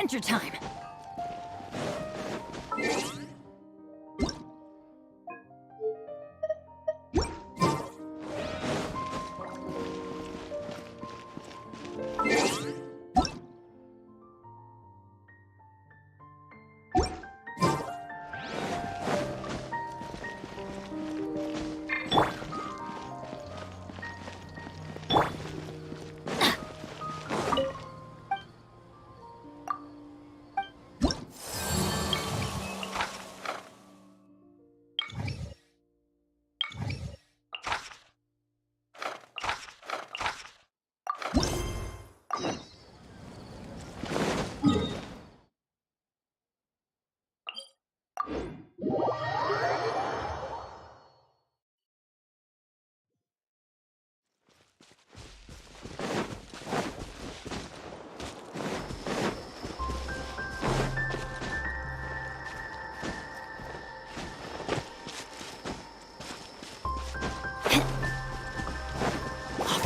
Adventure time!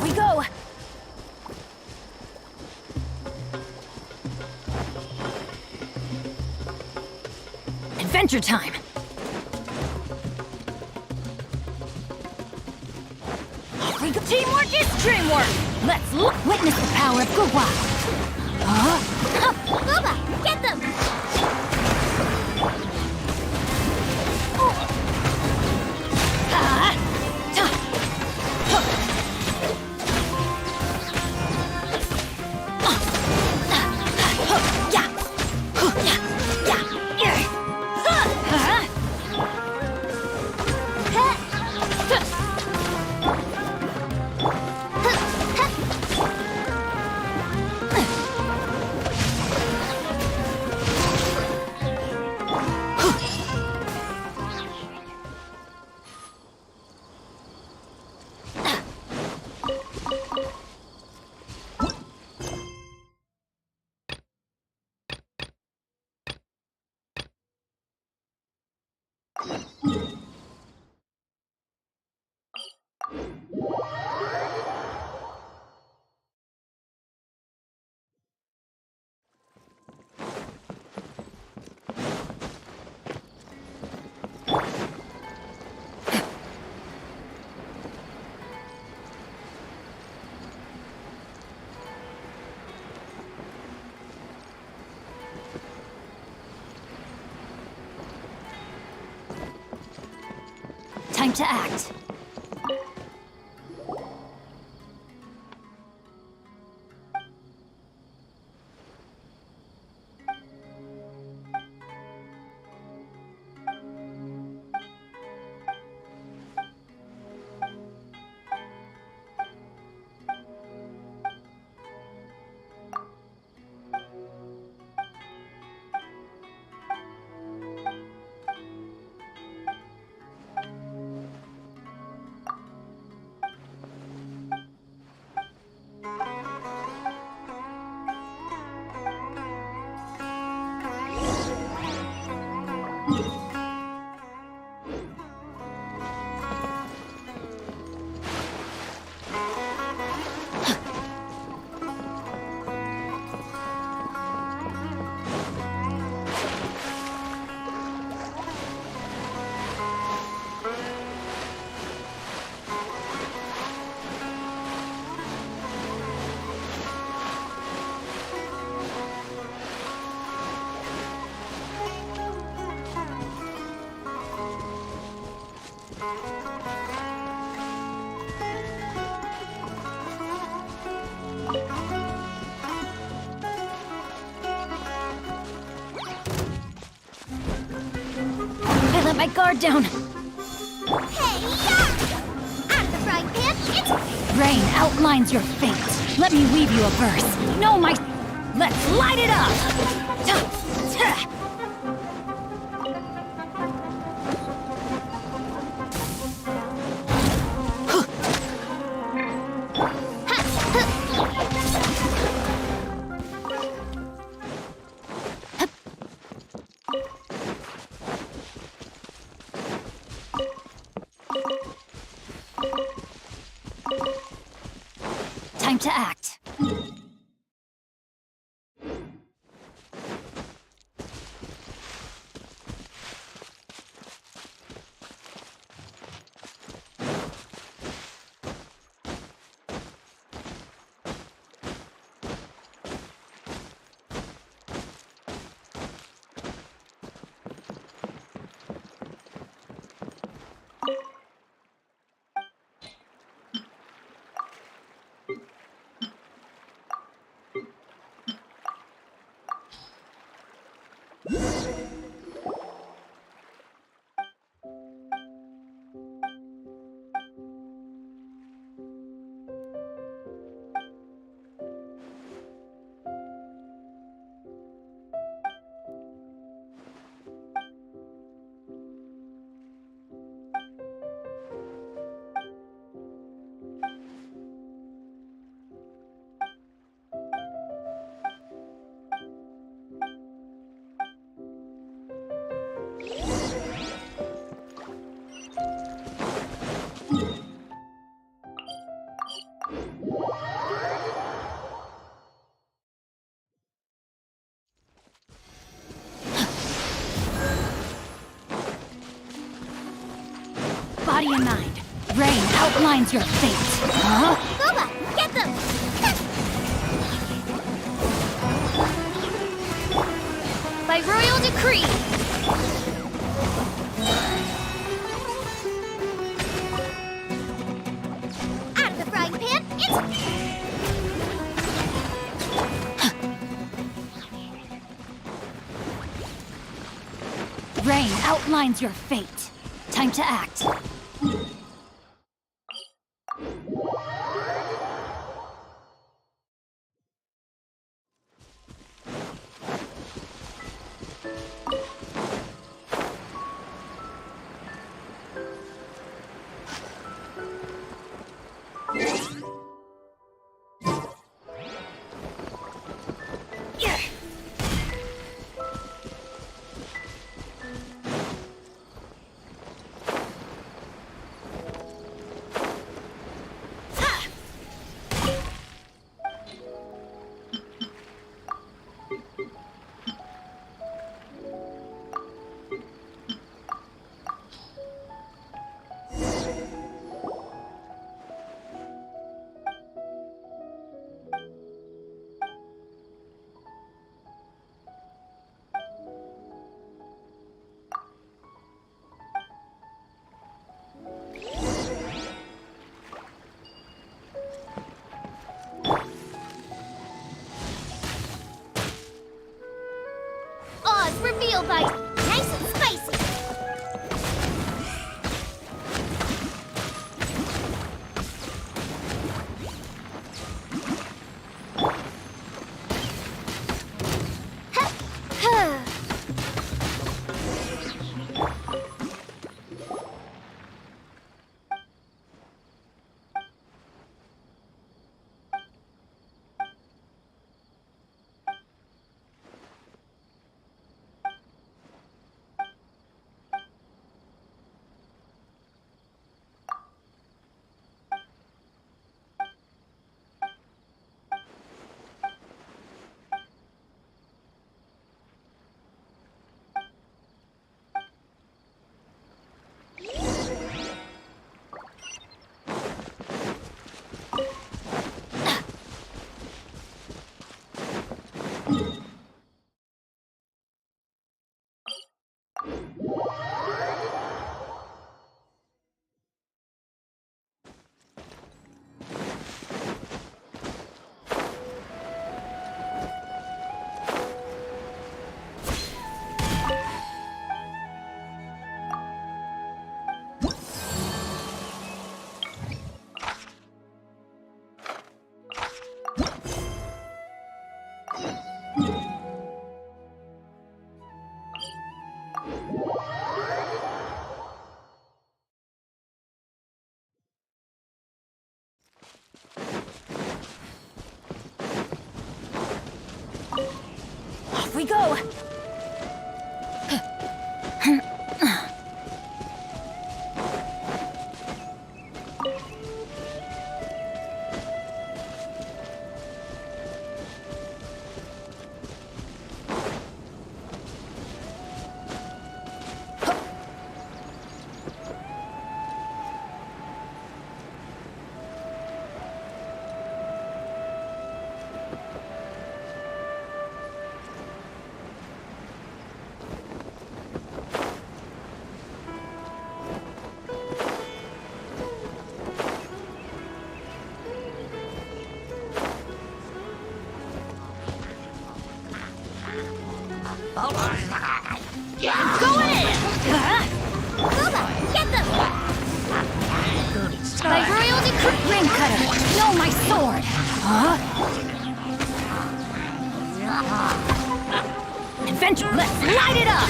We go! Adventure time! Off we go! Teamwork is dreamwork! Let's witness the power of Gugwa! Booba, get them! Time to act. I let my guard down. Hey, yeah! Out of the frying pan, it's... Rain outlines your fate. Let me weave you a verse. No, my... Let's light it up! Time to act. outlines your fate. Huh? Boba, get them! By royal decree! Out of the frying pan, it's... Rain outlines your fate. Time to act. Oz revealed by... Nice and spicy! Off we go! Go in! Boba, get them! By royal decree! Ring cutter! No, my sword! Huh? Adventure, let's light it up!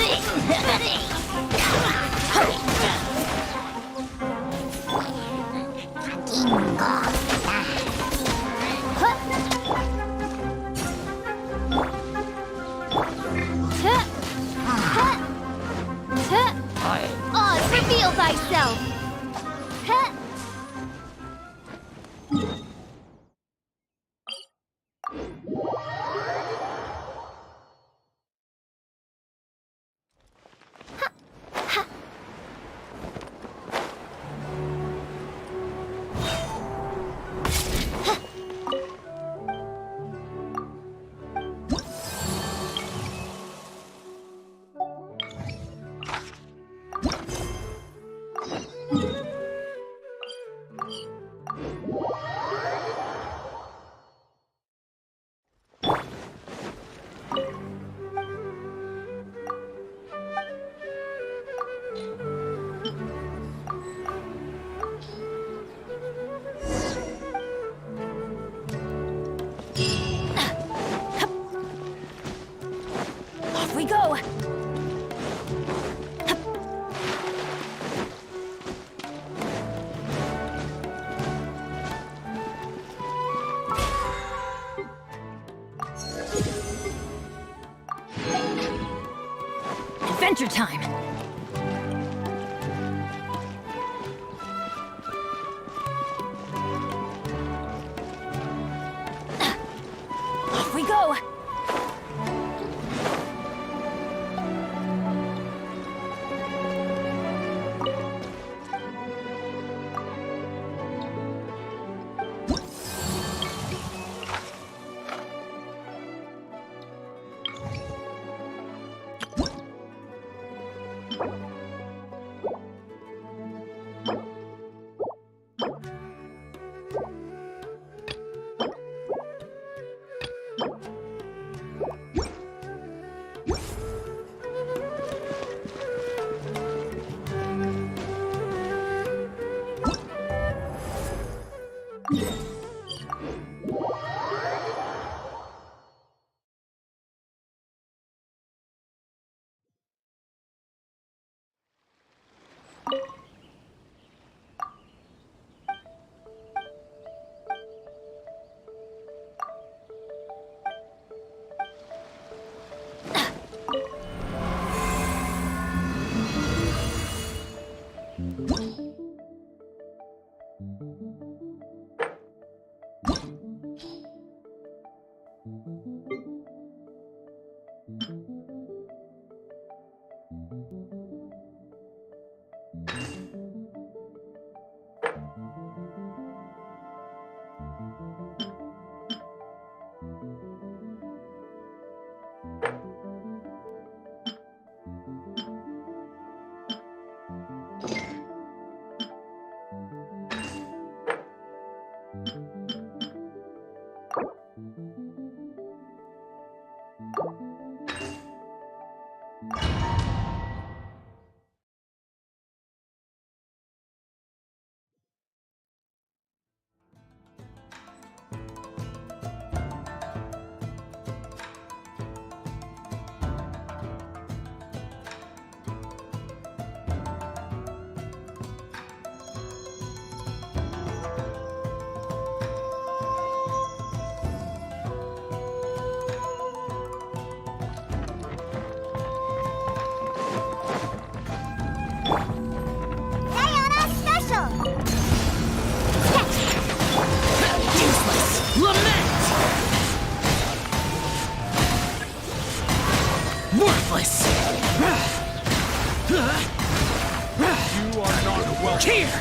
Oz, reveal thyself! adventure time. Off we go. Worthless! You are not welcome here!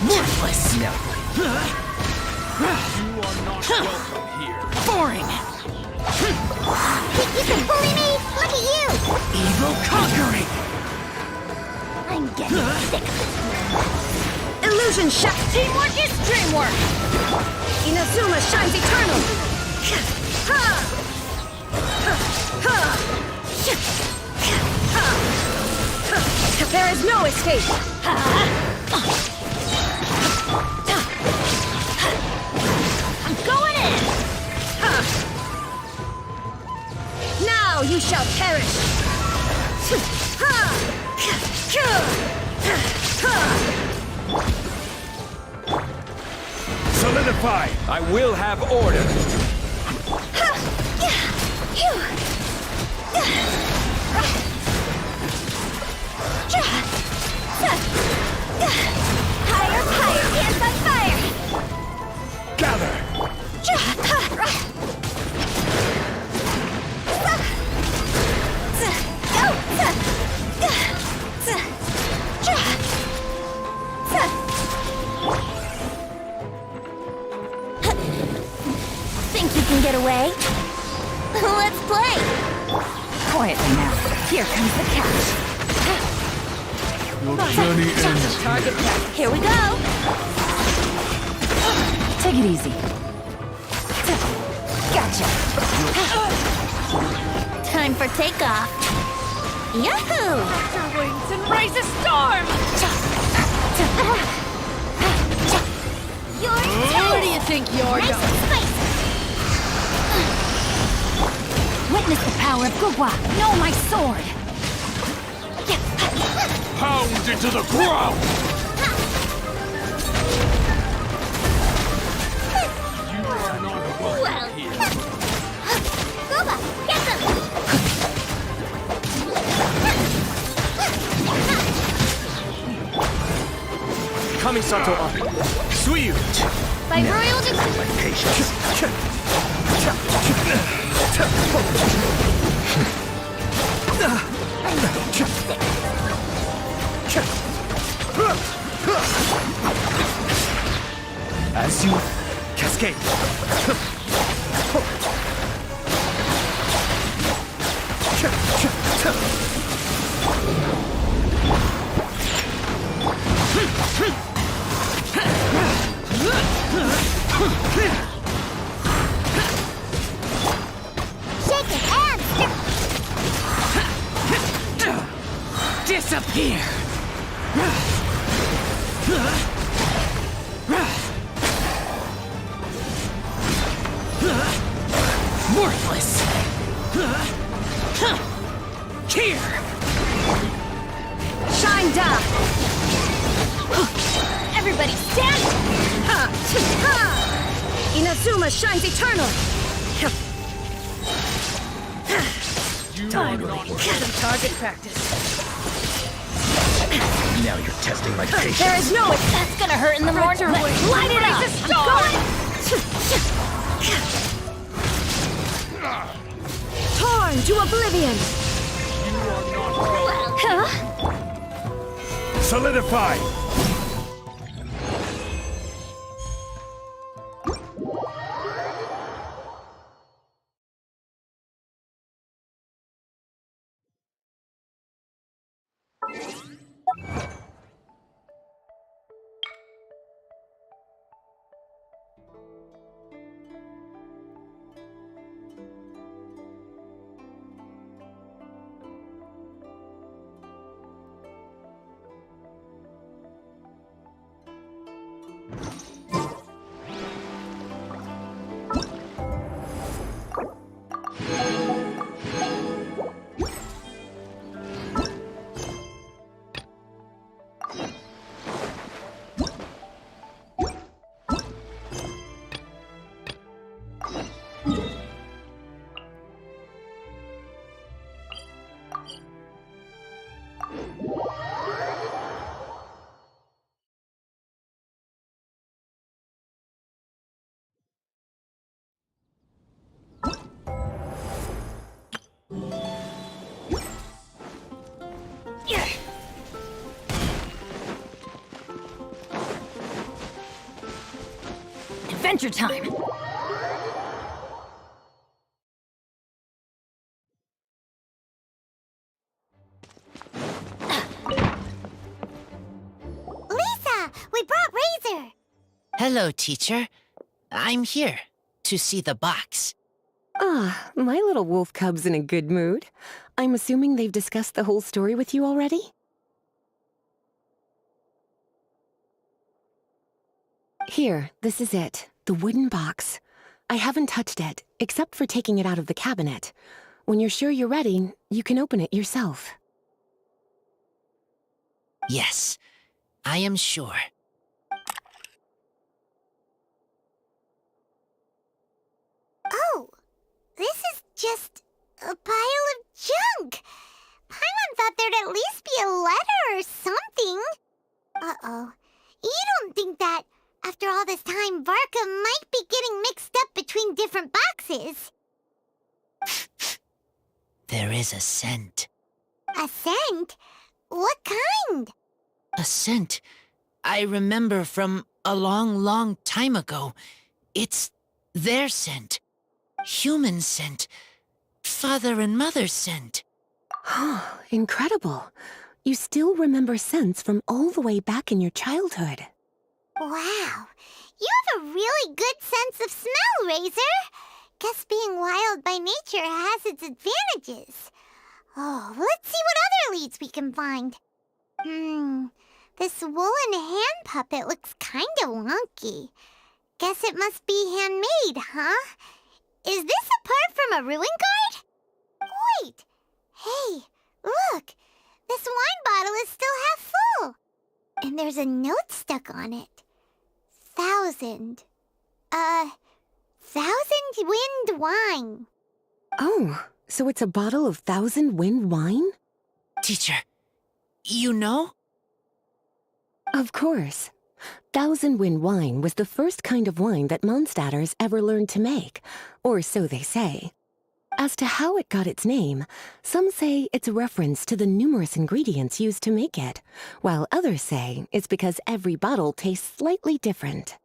Worthless! No. You are not welcome here! Boring! Think you can bully me? Look at you! Evil conquering! I'm getting sick of this. Illusion shot. Teamwork is dreamwork. Inazuma shines eternal. There is no escape. I'm going in. Now you shall perish. Solidify! I will have order! Higher, higher, hands on fire! Gather! Think you can get away? Let's play! Quietly now. Here comes the catch. Your journey ends. Target pack. Here we go! Take it easy. Gotcha. Time for takeoff. Yahoo! Your wings and raise a storm. You're Where do you think you're nice going? and spicy! Witness the power of Gugwa. Know my sword. Pound into the ground! You are not welcome Well, here. Guba, get them! Kamisato up. Suiyu. By royal decree. My patience. As you cascade. Shake your hands. Disappear! Worthless! Here! Shine down! Everybody stand. Inazuma shines eternal! Target practice. Now you're testing my patience. There is no... That's gonna hurt in the morning. Let's light it up! Torn to oblivion! Solidify! Adventure time! Lisa, we brought Razor. Hello, teacher. I'm here to see the box. Ah, my little wolf cub's in a good mood. I'm assuming they've discussed the whole story with you already? Here, this is it. The wooden box. I haven't touched it, except for taking it out of the cabinet. When you're sure you're ready, you can open it yourself. Yes, I am sure. Oh, this is just a pile of junk. Paimon thought there'd at least be a letter or something. Uh-oh. You don't think that, after all this time, Varka might be getting mixed up between different boxes? There is a scent. A scent? What kind? A scent I remember from a long, long time ago. It's their scent. Human scent. Father and mother's scent. Oh, incredible. You still remember scents from all the way back in your childhood. Wow. You have a really good sense of smell, Razor. Guess being wild by nature has its advantages. Oh, let's see what other leads we can find. This woolen hand puppet looks kinda wonky. Guess it must be handmade, huh? Is this a part from a ruin guard? Wait! Hey, look! This wine bottle is still half full. And there's a note stuck on it. 1,000 wind wine. Oh, so it's a bottle of 1,000 wind wine? Teacher, you know? Of course. Thousand Wind wine was the first kind of wine that Mondstadters ever learned to make, or so they say. As to how it got its name, some say it's a reference to the numerous ingredients used to make it, while others say it's because every bottle tastes slightly different.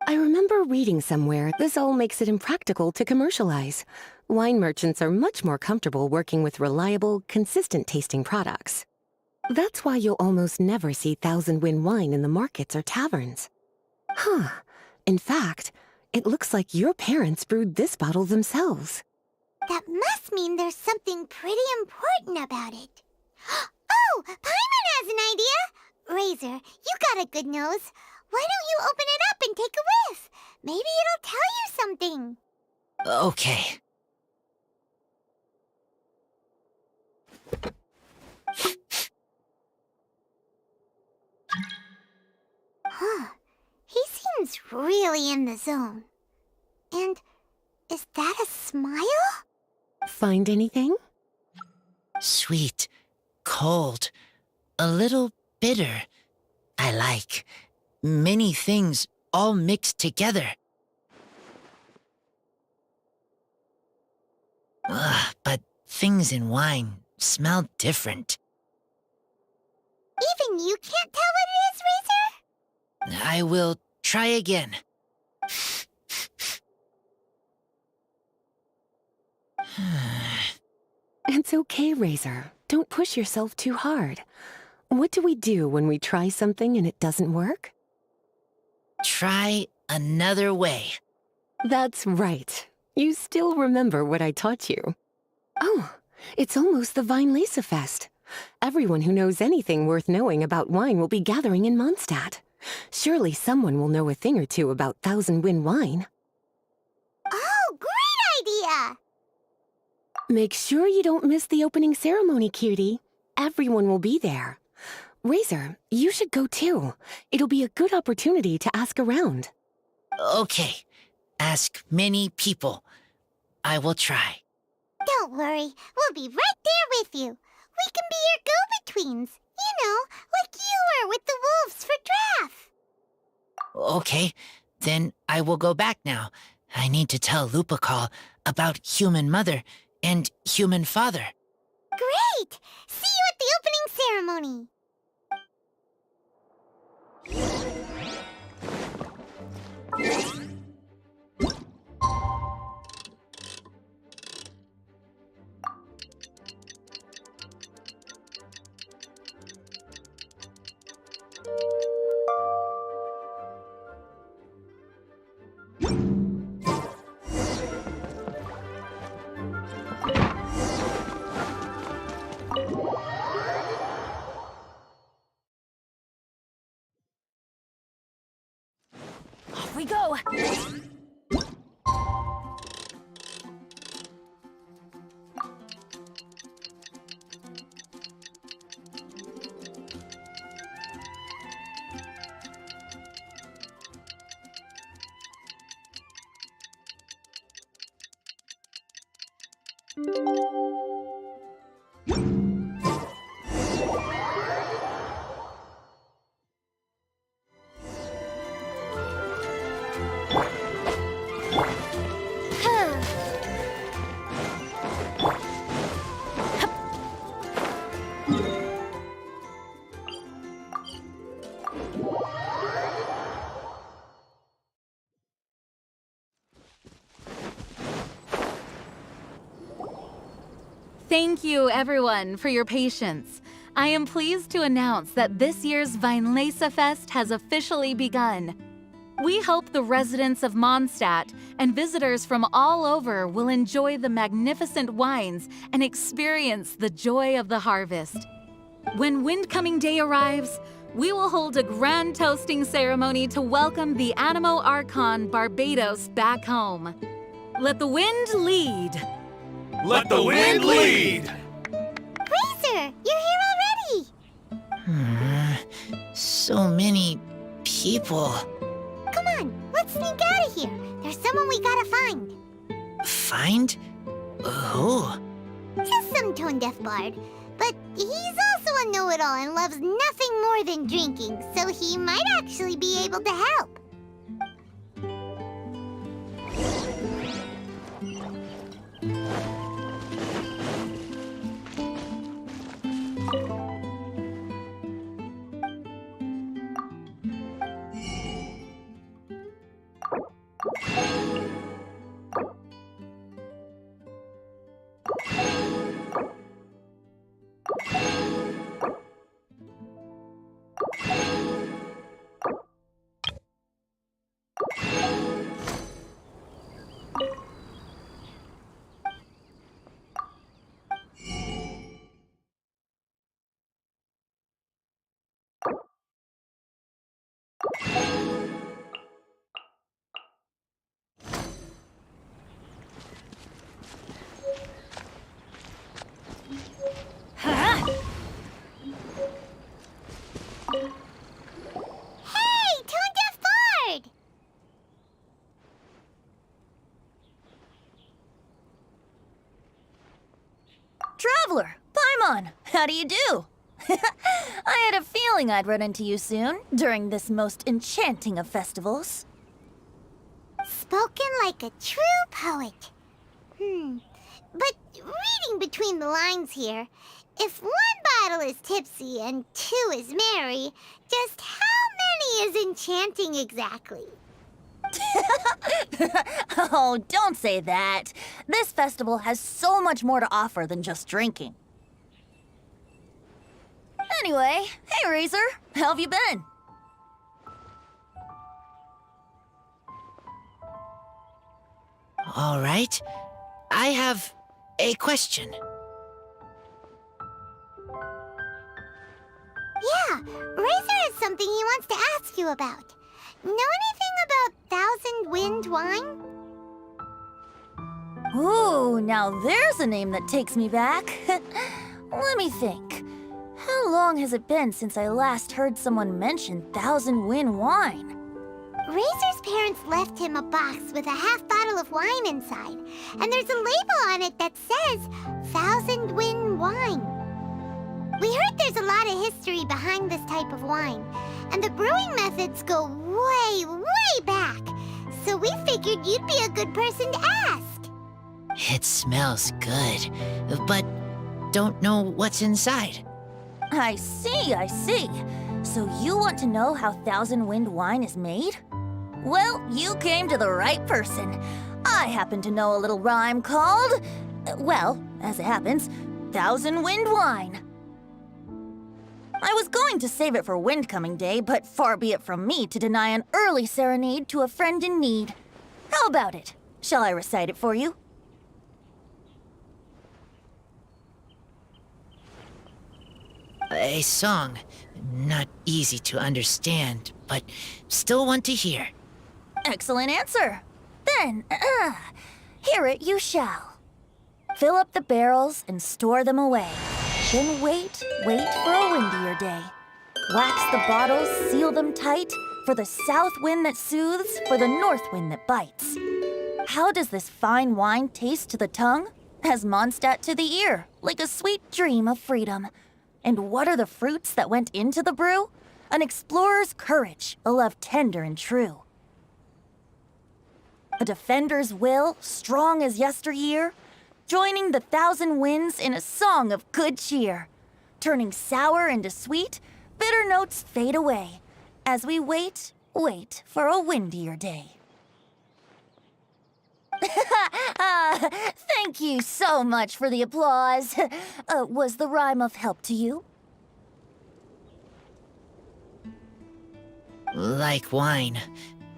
I remember reading somewhere this all makes it impractical to commercialize. Wine merchants are much more comfortable working with reliable, consistent-tasting products. That's why you'll almost never see Thousand Wind wine in the markets or taverns. Huh. In fact, it looks like your parents brewed this bottle themselves. That must mean there's something pretty important about it. Oh, Paimon has an idea! Razor, you got a good nose. Why don't you open it up and take a whiff? Maybe it'll tell you something. Okay. Huh. He seems really in the zone. And is that a smile? Find anything? Sweet, cold, a little bitter. I like. Many things all mixed together. But things in wine smell different. Even you can't tell what it is, Razor? I will try again. It's okay, Razor. Don't push yourself too hard. What do we do when we try something and it doesn't work? Try another way. That's right. You still remember what I taught you. Oh, it's almost the Weinlese Fest. Everyone who knows anything worth knowing about wine will be gathering in Mondstadt. Surely someone will know a thing or two about Thousand Wind wine. Oh, great idea! Make sure you don't miss the opening ceremony, cutie. Everyone will be there. Razor, you should go too. It'll be a good opportunity to ask around. Okay. Ask many people. I will try. Don't worry, we'll be right there with you. We can be your go-betweens. You know, like you were with the wolves for Draff. Okay, then I will go back now. I need to tell Lupacol about Human Mother and Human Father. Great! See you at the opening ceremony. Off we go! Thank you, everyone, for your patience. I am pleased to announce that this year's Weinlese Fest has officially begun. We hope the residents of Mondstadt and visitors from all over will enjoy the magnificent wines and experience the joy of the harvest. When Windcoming Day arrives, we will hold a grand toasting ceremony to welcome the Animo Archon Barbados back home. Let the wind lead. Let the wind lead! Razor, you're here already. So many people. Come on, let's sneak out of here. There's someone we gotta find. Find? Who? Just some tone-deaf bard. But he's also a know-it-all and loves nothing more than drinking, so he might actually be able to help. Huh? Hey, Tone Deaf Bard! Traveler, Paimon, how do you do? I had a feeling I'd run into you soon, during this most enchanting of festivals. Spoken like a true poet. But reading between the lines here, if one bottle is tipsy and two is merry, just how many is enchanting exactly? Oh, don't say that. This festival has so much more to offer than just drinking. Anyway, hey Razor, how have you been? All right. I have a question. Yeah, Razor has something he wants to ask you about. Know anything about Thousand Wind wine? Ooh, now there's a name that takes me back. Let me think. How long has it been since I last heard someone mention Thousand Wind wine? Razor's parents left him a box with a half bottle of wine inside, and there's a label on it that says Thousand Wind wine. We heard there's a lot of history behind this type of wine, and the brewing methods go way, way back. So we figured you'd be a good person to ask. It smells good, but don't know what's inside. I see, I see. So you want to know how Thousand Wind wine is made? Well, you came to the right person. I happen to know a little rhyme called, well, as it happens, Thousand Wind wine. I was going to save it for Windcoming Day, but far be it from me to deny an early serenade to a friend in need. How about it? Shall I recite it for you? A song. Not easy to understand, but still want to hear. Excellent answer. Then, hear it you shall. Fill up the barrels and store them away. Then wait for a windier day. Wax the bottles, seal them tight, for the south wind that soothes, for the north wind that bites. How does this fine wine taste to the tongue? As Mondstadt to the ear, like a sweet dream of freedom. And what are the fruits that went into the brew? An explorer's courage, a love tender and true. A defender's will, strong as yesteryear, joining the thousand winds in a song of good cheer. Turning sour into sweet, bitter notes fade away, as we wait for a windier day. Thank you so much for the applause. Was the rhyme of help to you? Like wine.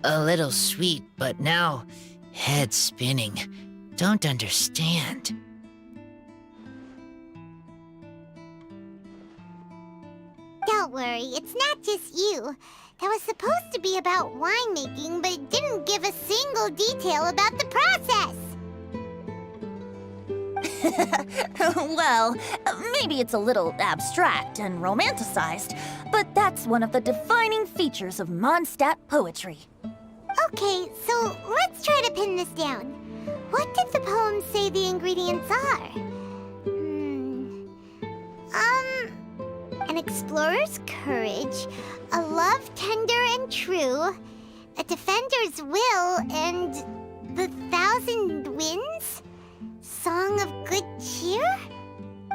A little sweet, but now head spinning. Don't understand. Don't worry, it's not just you. That was supposed to be about winemaking, but it didn't give a single detail about the process. Well, maybe it's a little abstract and romanticized, but that's one of the defining features of Mondstadt poetry. Okay, so let's try to pin this down. What did the poem say the ingredients are? An explorer's courage, a love tender and true, a defender's will, and the 1,000 winds? Song of good cheer?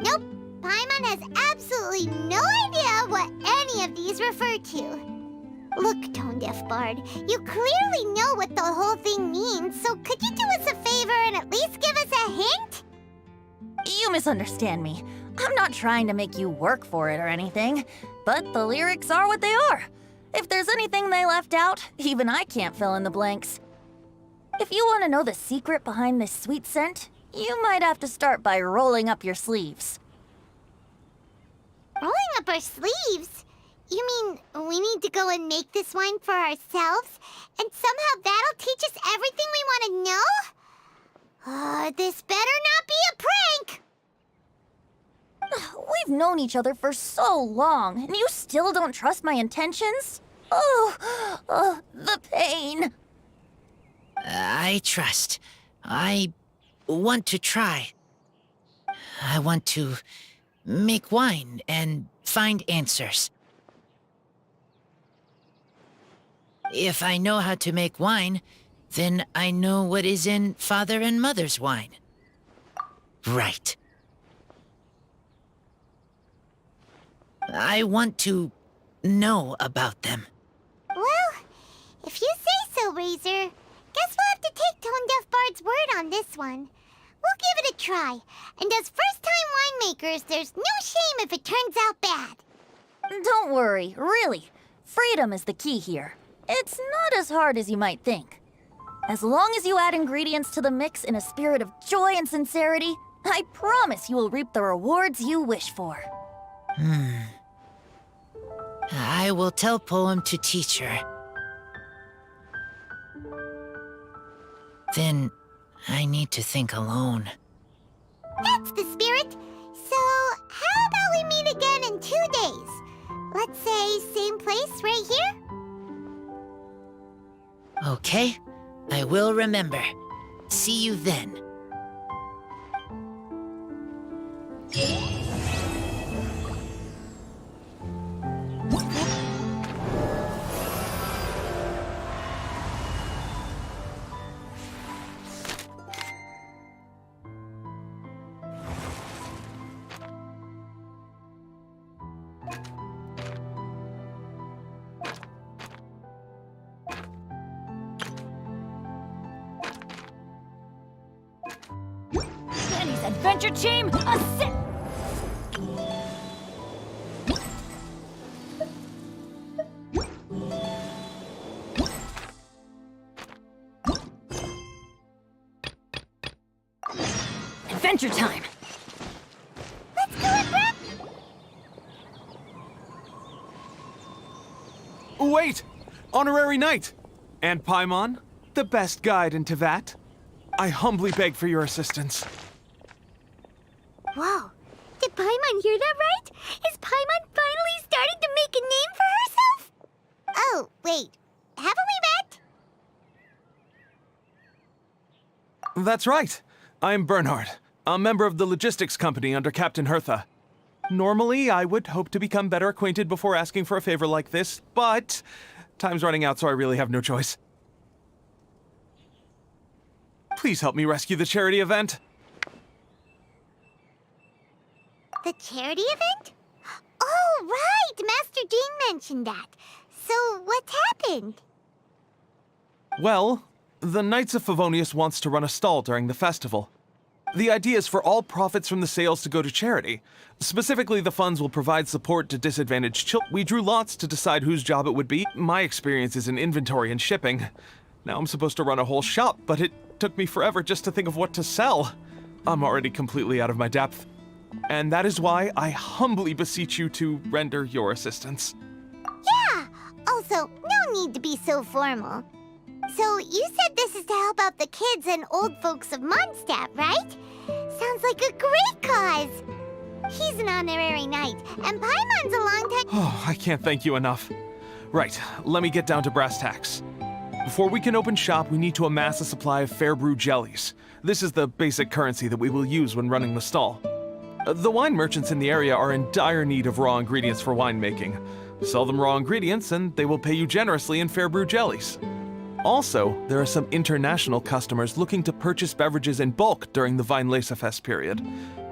Nope, Paimon has absolutely no idea what any of these refer to. Look, Tone-Deaf Bard, you clearly know what the whole thing means, so could you do us a favor and at least give us a hint? You misunderstand me. I'm not trying to make you work for it or anything, but the lyrics are what they are. If there's anything they left out, even I can't fill in the blanks. If you want to know the secret behind this sweet scent, you might have to start by rolling up your sleeves. Rolling up our sleeves? You mean we need to go and make this wine for ourselves? And somehow that'll teach us everything we want to know? This better not be a prank! We've known each other for so long, and you still don't trust my intentions? Oh, the pain. I trust. I want to try. I want to make wine and find answers. If I know how to make wine, then I know what is in Father and Mother's wine. Right. I want to know about them. Well, if you say so, Razor, guess we'll have to take Tone-Deaf Bard's word on this one. We'll give it a try, and as first-time winemakers, there's no shame if it turns out bad. Don't worry, really. Freedom is the key here. It's not as hard as you might think. As long as you add ingredients to the mix in a spirit of joy and sincerity, I promise you will reap the rewards you wish for. I will tell Poem to teach her. Then I need to think alone. That's the spirit. So, how about we meet again in 2 days? Let's say same place right here? Okay, I will remember. See you then. Penny's adventure team, a sit! Adventure time! Let's go and grab... Wait! Honorary Knight! And Paimon, the best guide in Tevat. I humbly beg for your assistance. Whoa, did Paimon hear that right? Is Paimon finally starting to make a name for herself? Oh, wait, haven't we met? That's right. I'm Bernhard, a member of the logistics company under Captain Hertha. Normally, I would hope to become better acquainted before asking for a favor like this, but time's running out, so I really have no choice. Please help me rescue the charity event. The charity event? Oh, right! Master Jean mentioned that. So, what's happened? Well, the Knights of Favonius wants to run a stall during the festival. The idea is for all profits from the sales to go to charity. Specifically, the funds will provide support to disadvantaged children. We drew lots to decide whose job it would be. My experience is in inventory and shipping. Now I'm supposed to run a whole shop, but it took me forever just to think of what to sell. I'm already completely out of my depth. And that is why I humbly beseech you to render your assistance. Yeah! Also, no need to be so formal. So, you said this is to help out the kids and old folks of Mondstadt, right? Sounds like a great cause! He's an honorary knight, and Paimon's a long-time... Oh, I can't thank you enough. Right, let me get down to brass tacks. Before we can open shop, we need to amass a supply of fair brew jellies. This is the basic currency that we will use when running the stall. The wine merchants in the area are in dire need of raw ingredients for winemaking. Sell them raw ingredients and they will pay you generously in fair brew jellies. Also, there are some international customers looking to purchase beverages in bulk during the Weinlesefest period.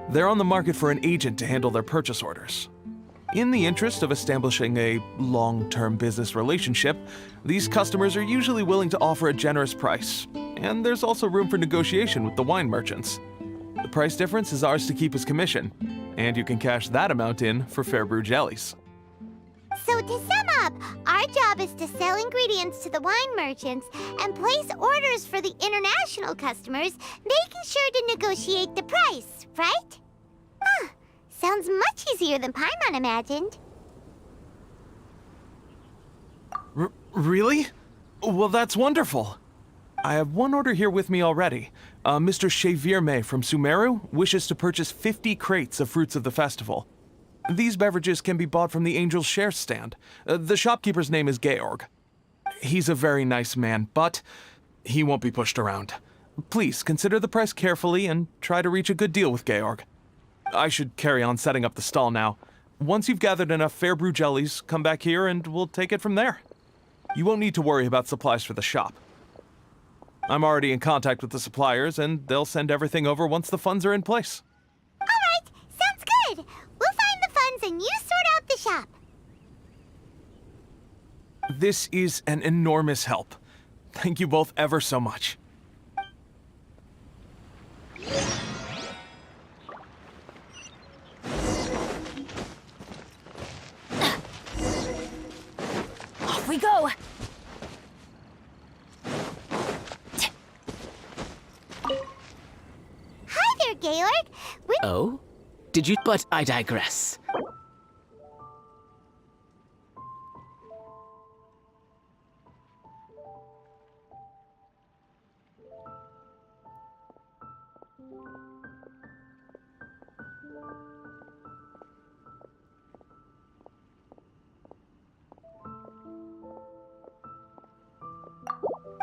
They're on the market for an agent to handle their purchase orders. In the interest of establishing a long-term business relationship, these customers are usually willing to offer a generous price, and there's also room for negotiation with the wine merchants. The price difference is ours to keep as commission, and you can cash that amount in for fair brew jellies. So to sum up, our job is to sell ingredients to the wine merchants and place orders for the international customers, making sure to negotiate the price, right? Huh. Sounds much easier than Paimon imagined. Really? Well, that's wonderful. I have one order here with me already. Mr. Chevirme from Sumeru wishes to purchase 50 crates of fruits of the festival. These beverages can be bought from the Angel's Share stand. The shopkeeper's name is Georg. He's a very nice man, but he won't be pushed around. Please consider the price carefully and try to reach a good deal with Georg. I should carry on setting up the stall now. Once you've gathered enough fair brew jellies, come back here and we'll take it from there. You won't need to worry about supplies for the shop. I'm already in contact with the suppliers and they'll send everything over once the funds are in place. All right, sounds good. We'll find the funds and you sort out the shop. This is an enormous help. Thank you both ever so much. Off we go! Hi there, Georg. Oh? Did you? But I digress.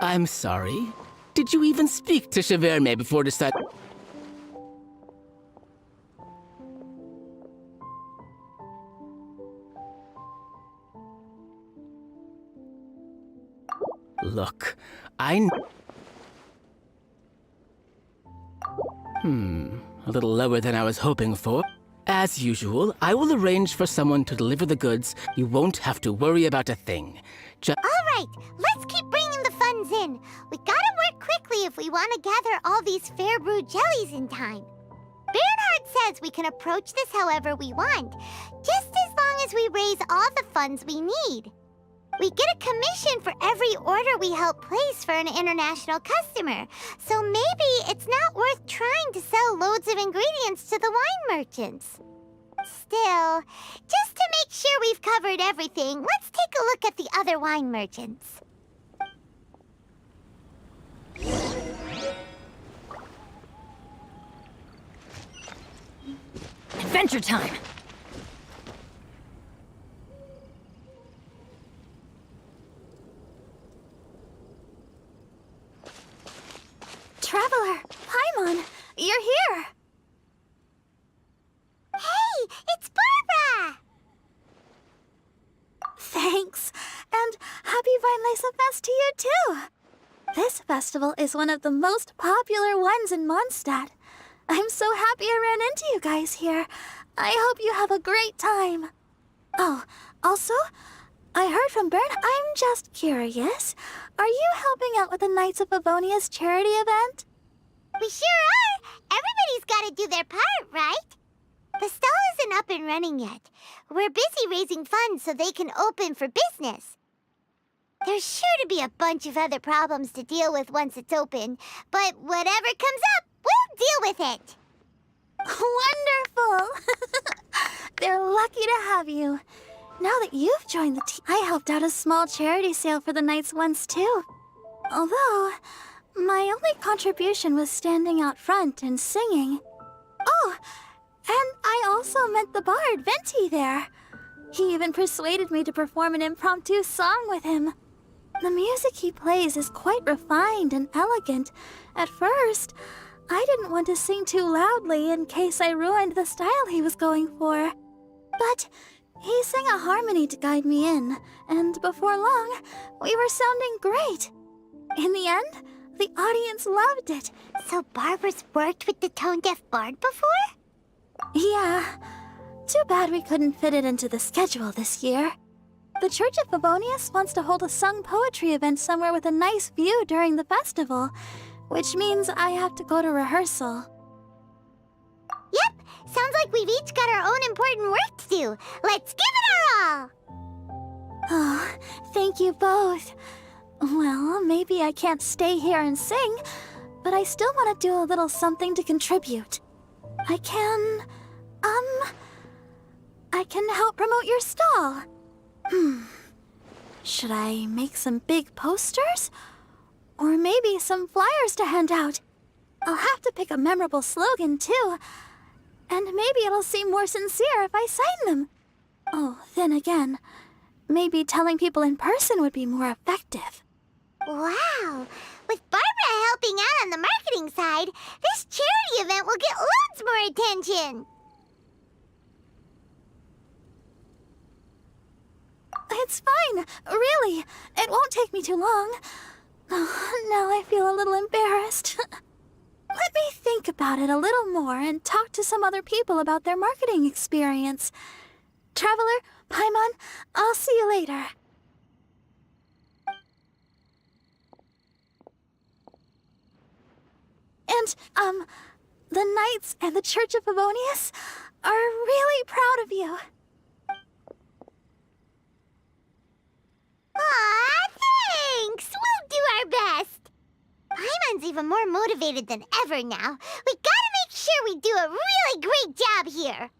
I'm sorry. Did you even speak to Chevirme before deciding? Look, a little lower than I was hoping for. As usual, I will arrange for someone to deliver the goods. You won't have to worry about a thing. All right, let's keep bringing the funds in. We gotta work quickly if we want to gather all these fair brew jellies in time. Bernhard says we can approach this however we want, just as long as we raise all the funds we need. We get a commission for every order we help place for an international customer, so maybe it's not worth trying to sell loads of ingredients to the wine merchants. Still, just to make sure we've covered everything, let's take a look at the other wine merchants. Adventure time! Traveler, Paimon, you're here! Hey, it's Barbara! Thanks, and happy Weinlesefest to you too! This festival is one of the most popular ones in Mondstadt. I'm so happy I ran into you guys here. I hope you have a great time. Oh, also, I heard from Bern. I'm just curious. Are you helping out with the Knights of Favonia's charity event? We sure are! Everybody's gotta do their part, right? The stall isn't up and running yet. We're busy raising funds so they can open for business. There's sure to be a bunch of other problems to deal with once it's open, but whatever comes up, we'll deal with it. Wonderful! They're lucky to have you. Now that you've joined the team, I helped out a small charity sale for the Knights once too. Although, my only contribution was standing out front and singing. Oh, and I also met the bard, Venti, there. He even persuaded me to perform an impromptu song with him. The music he plays is quite refined and elegant. At first, I didn't want to sing too loudly in case I ruined the style he was going for. But he sang a harmony to guide me in, and before long, we were sounding great. In the end, the audience loved it. So Barbara's worked with the tone-deaf bard before? Yeah. Too bad we couldn't fit it into the schedule this year. The Church of Favonius wants to hold a sung poetry event somewhere with a nice view during the festival, which means I have to go to rehearsal. Yep, sounds like we've each got our own important work to do. Let's give it our all! Oh, thank you both. Well, maybe I can't stay here and sing, but I still want to do a little something to contribute. I can help promote your stall. Should I make some big posters? Or maybe some flyers to hand out? I'll have to pick a memorable slogan, too. And maybe it'll seem more sincere if I sign them. Oh, then again, maybe telling people in person would be more effective. Wow! With Barbara helping out on the marketing side, this charity event will get loads more attention! It's fine, really. It won't take me too long. Oh, now I feel a little embarrassed. Let me think about it a little more and talk to some other people about their marketing experience. Traveler, Paimon, I'll see you later. And, the Knights and the Church of Favonius are really proud of you. Aw, thanks! We'll do our best! Paimon's even more motivated than ever now. We gotta make sure we do a really great job here!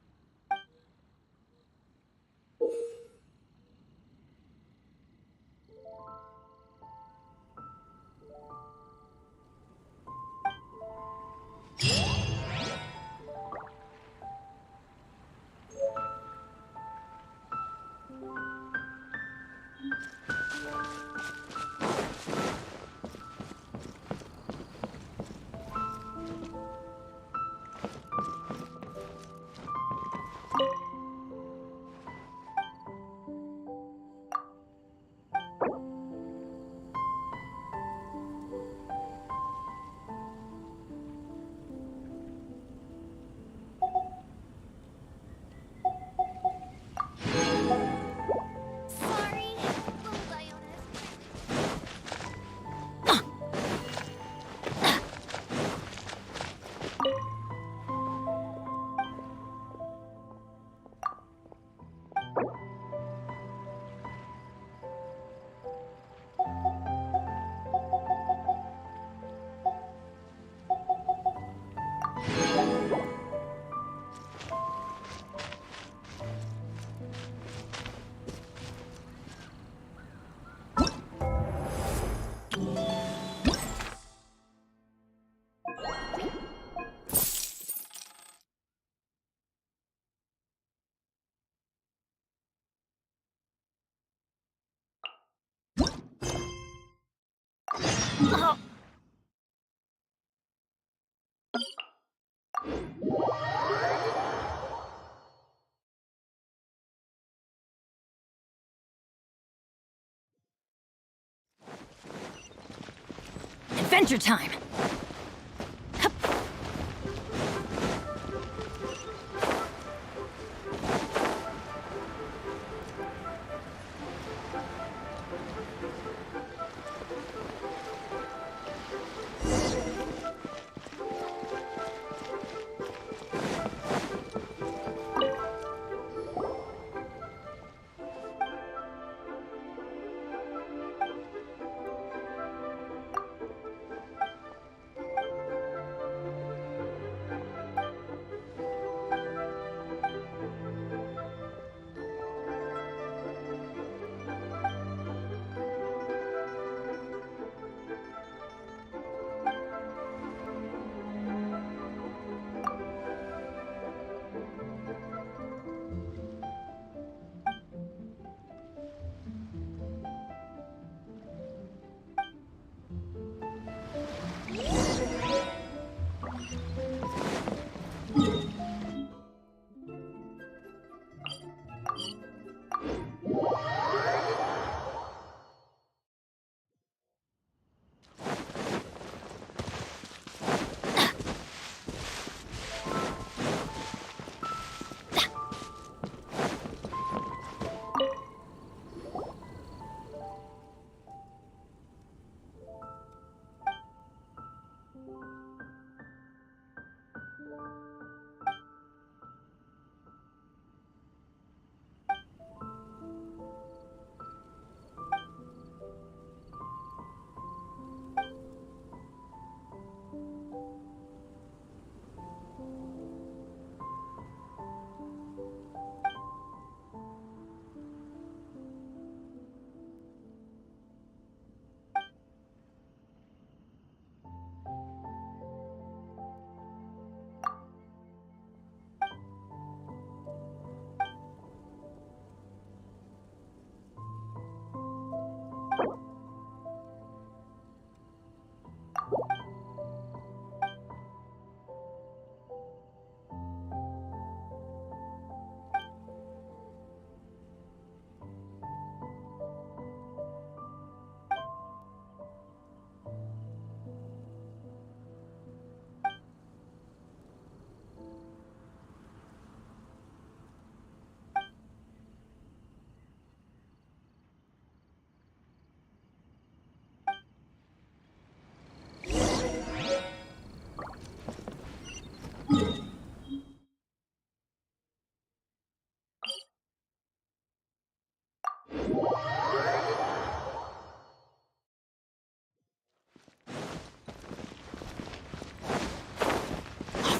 Adventure time!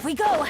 Off we go!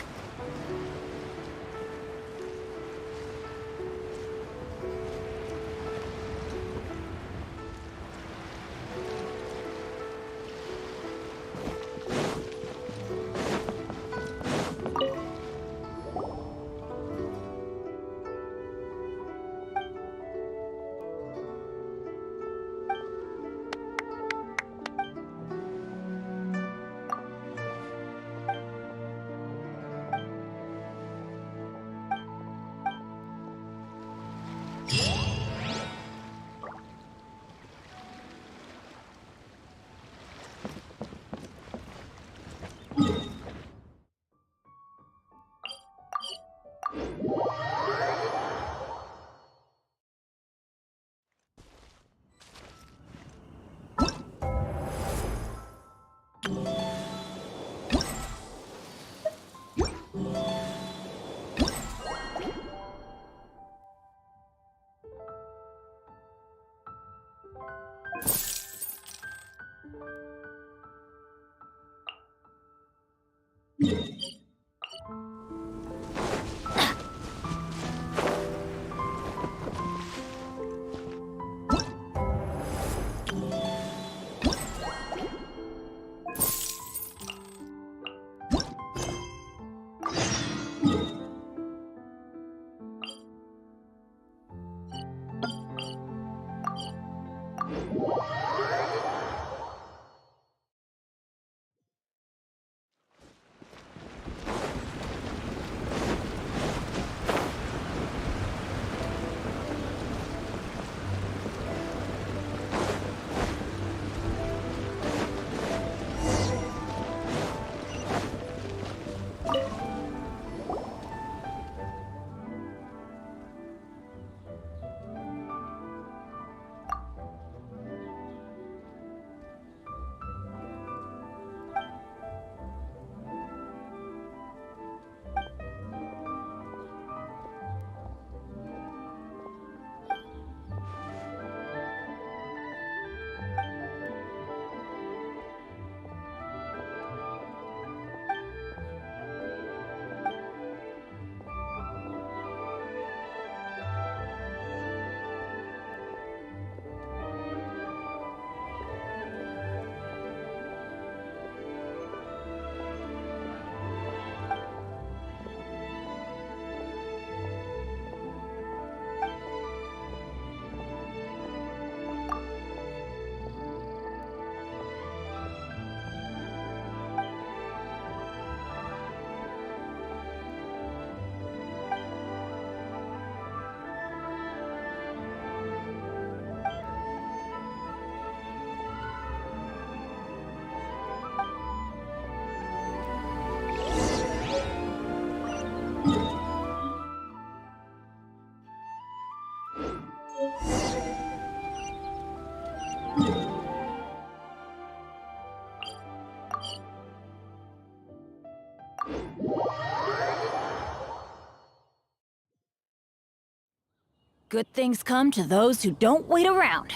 Good things come to those who don't wait around.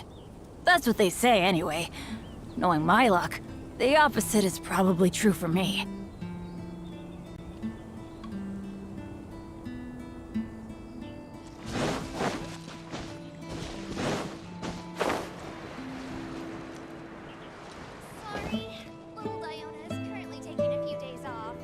That's what they say anyway. Knowing my luck, the opposite is probably true for me. Sorry, little Diona is currently taking a few days off.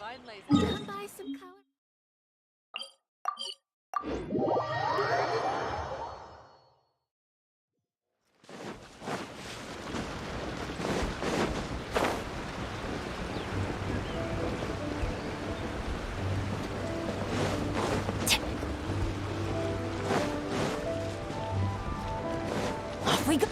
Come buy some color. Off we go.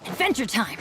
Adventure time!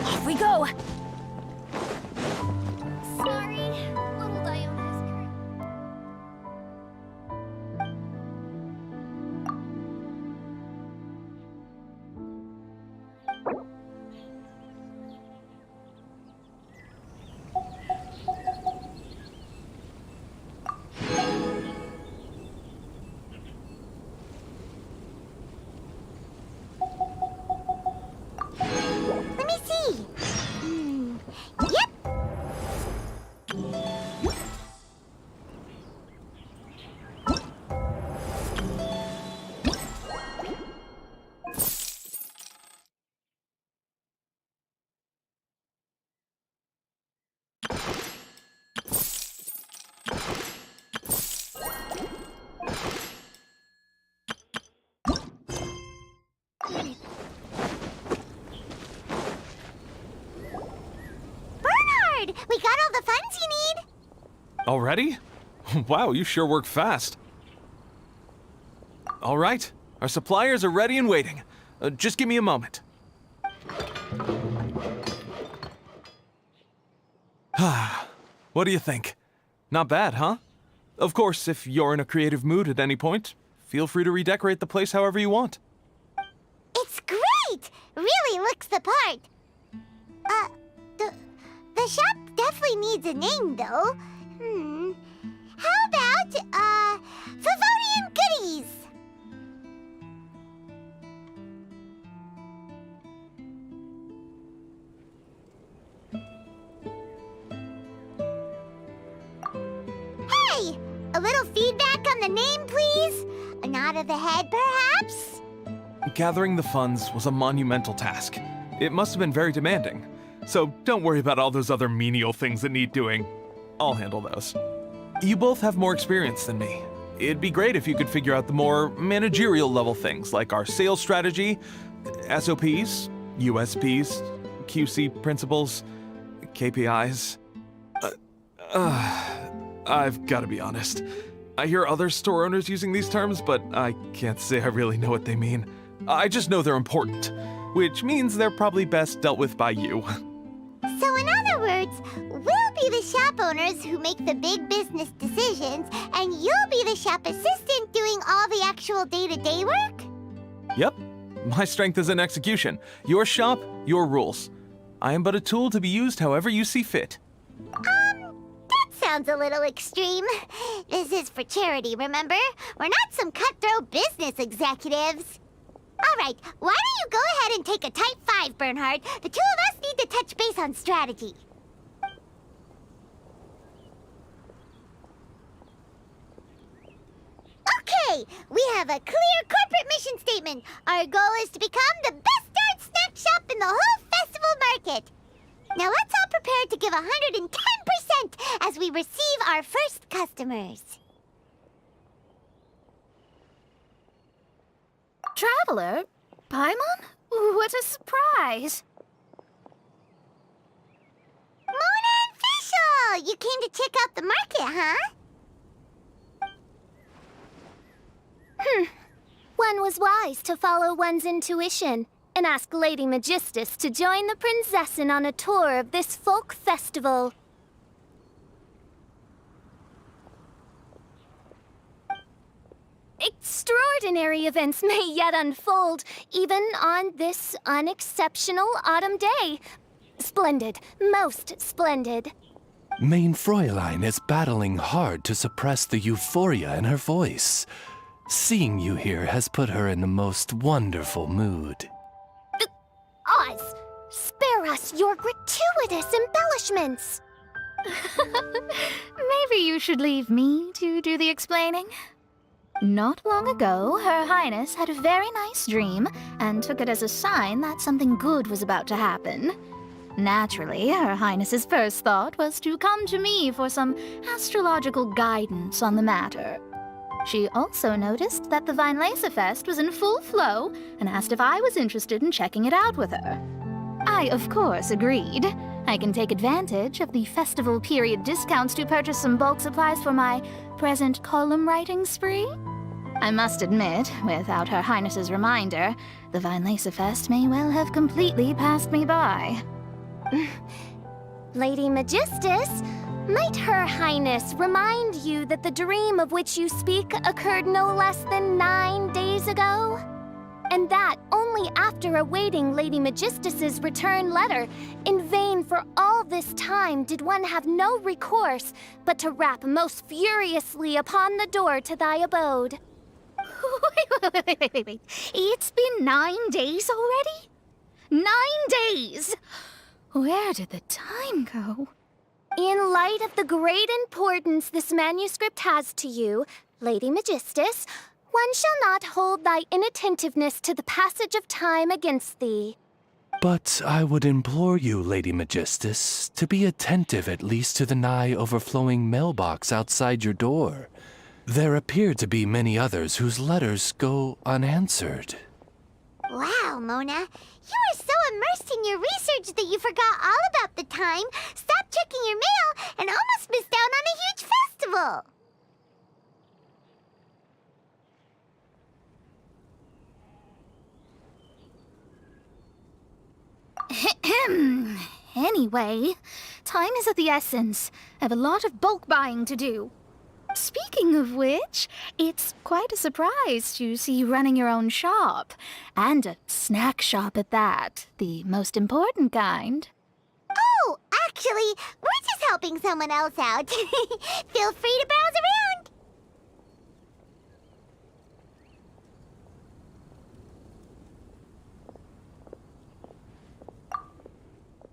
Off we go! Sorry, little Diana is currently... Let me see. Yep. Bernard, we got all the funds you need. Already? Wow, you sure work fast. All right, our suppliers are ready and waiting. Just give me a moment. What do you think? Not bad, huh? Of course, if you're in a creative mood at any point, feel free to redecorate the place however you want. It's great! Really looks the part. The shop definitely needs a name, though. How about, Favonian Goodies? Hey! A little feedback on the name, please? A nod of the head, perhaps? Gathering the funds was a monumental task. It must have been very demanding. So don't worry about all those other menial things that need doing. I'll handle those. You both have more experience than me. It'd be great if you could figure out the more managerial level things like our sales strategy, SOPs, USPs, QC principles, KPIs. I've got to be honest. I hear other store owners using these terms, but I can't say I really know what they mean. I just know they're important, which means they're probably best dealt with by you. So in other words, words, we'll be the shop owners who make the big business decisions, and you'll be the shop assistant doing all the actual day-to-day work? Yep. My strength is in execution. Your shop, your rules. I am but a tool to be used however you see fit. That sounds a little extreme. This is for charity, remember? We're not some cutthroat business executives. All right, why don't you go ahead and take a type 5, Bernhard? The two of us need to touch base on strategy. Okay, we have a clear corporate mission statement. Our goal is to become the best darn snack shop in the whole festival market. Now let's all prepare to give 110% as we receive our first customers. Traveler? Paimon? What a surprise! Mona and Fischl! You came to check out the market, huh? One was wise to follow one's intuition and ask Lady Magistus to join the Prinzessin on a tour of this folk festival. Extraordinary events may yet unfold, even on this unexceptional autumn day. Splendid, most splendid. Main Fräulein is battling hard to suppress the euphoria in her voice. Seeing you here has put her in the most wonderful mood. Oz, spare us your gratuitous embellishments. Maybe you should leave me to do the explaining. Not long ago, Her Highness had a very nice dream and took it as a sign that something good was about to happen. Naturally, Her Highness's first thought was to come to me for some astrological guidance on the matter. She also noticed that the Weinlesefest was in full flow and asked if I was interested in checking it out with her. I, of course, agreed. I can take advantage of the festival period discounts to purchase some bulk supplies for my present column writing spree. I must admit, without Her Highness's reminder, the Weinlesefest may well have completely passed me by. Lady Magistus, might Her Highness remind you that the dream of which you speak occurred no less than 9 days ago? And that only after awaiting Lady Magistus's return letter. In vain for all this time did one have no recourse but to rap most furiously upon the door to thy abode. Wait. It's been 9 days already? 9 days! Where did the time go? In light of the great importance this manuscript has to you, Lady Magistus, one shall not hold thy inattentiveness to the passage of time against thee. But I would implore you, Lady Magistus, to be attentive at least to the nigh overflowing mailbox outside your door. There appear to be many others whose letters go unanswered. Wow, Mona. You were so immersed in your research that you forgot all about the time, stopped checking your mail, and almost missed out on a huge festival. Anyway, time is of the essence. I have a lot of bulk buying to do. Speaking of which, it's quite a surprise to see you running your own shop. And a snack shop at that, the most important kind. Oh, actually, we're just helping someone else out. Feel free to browse around.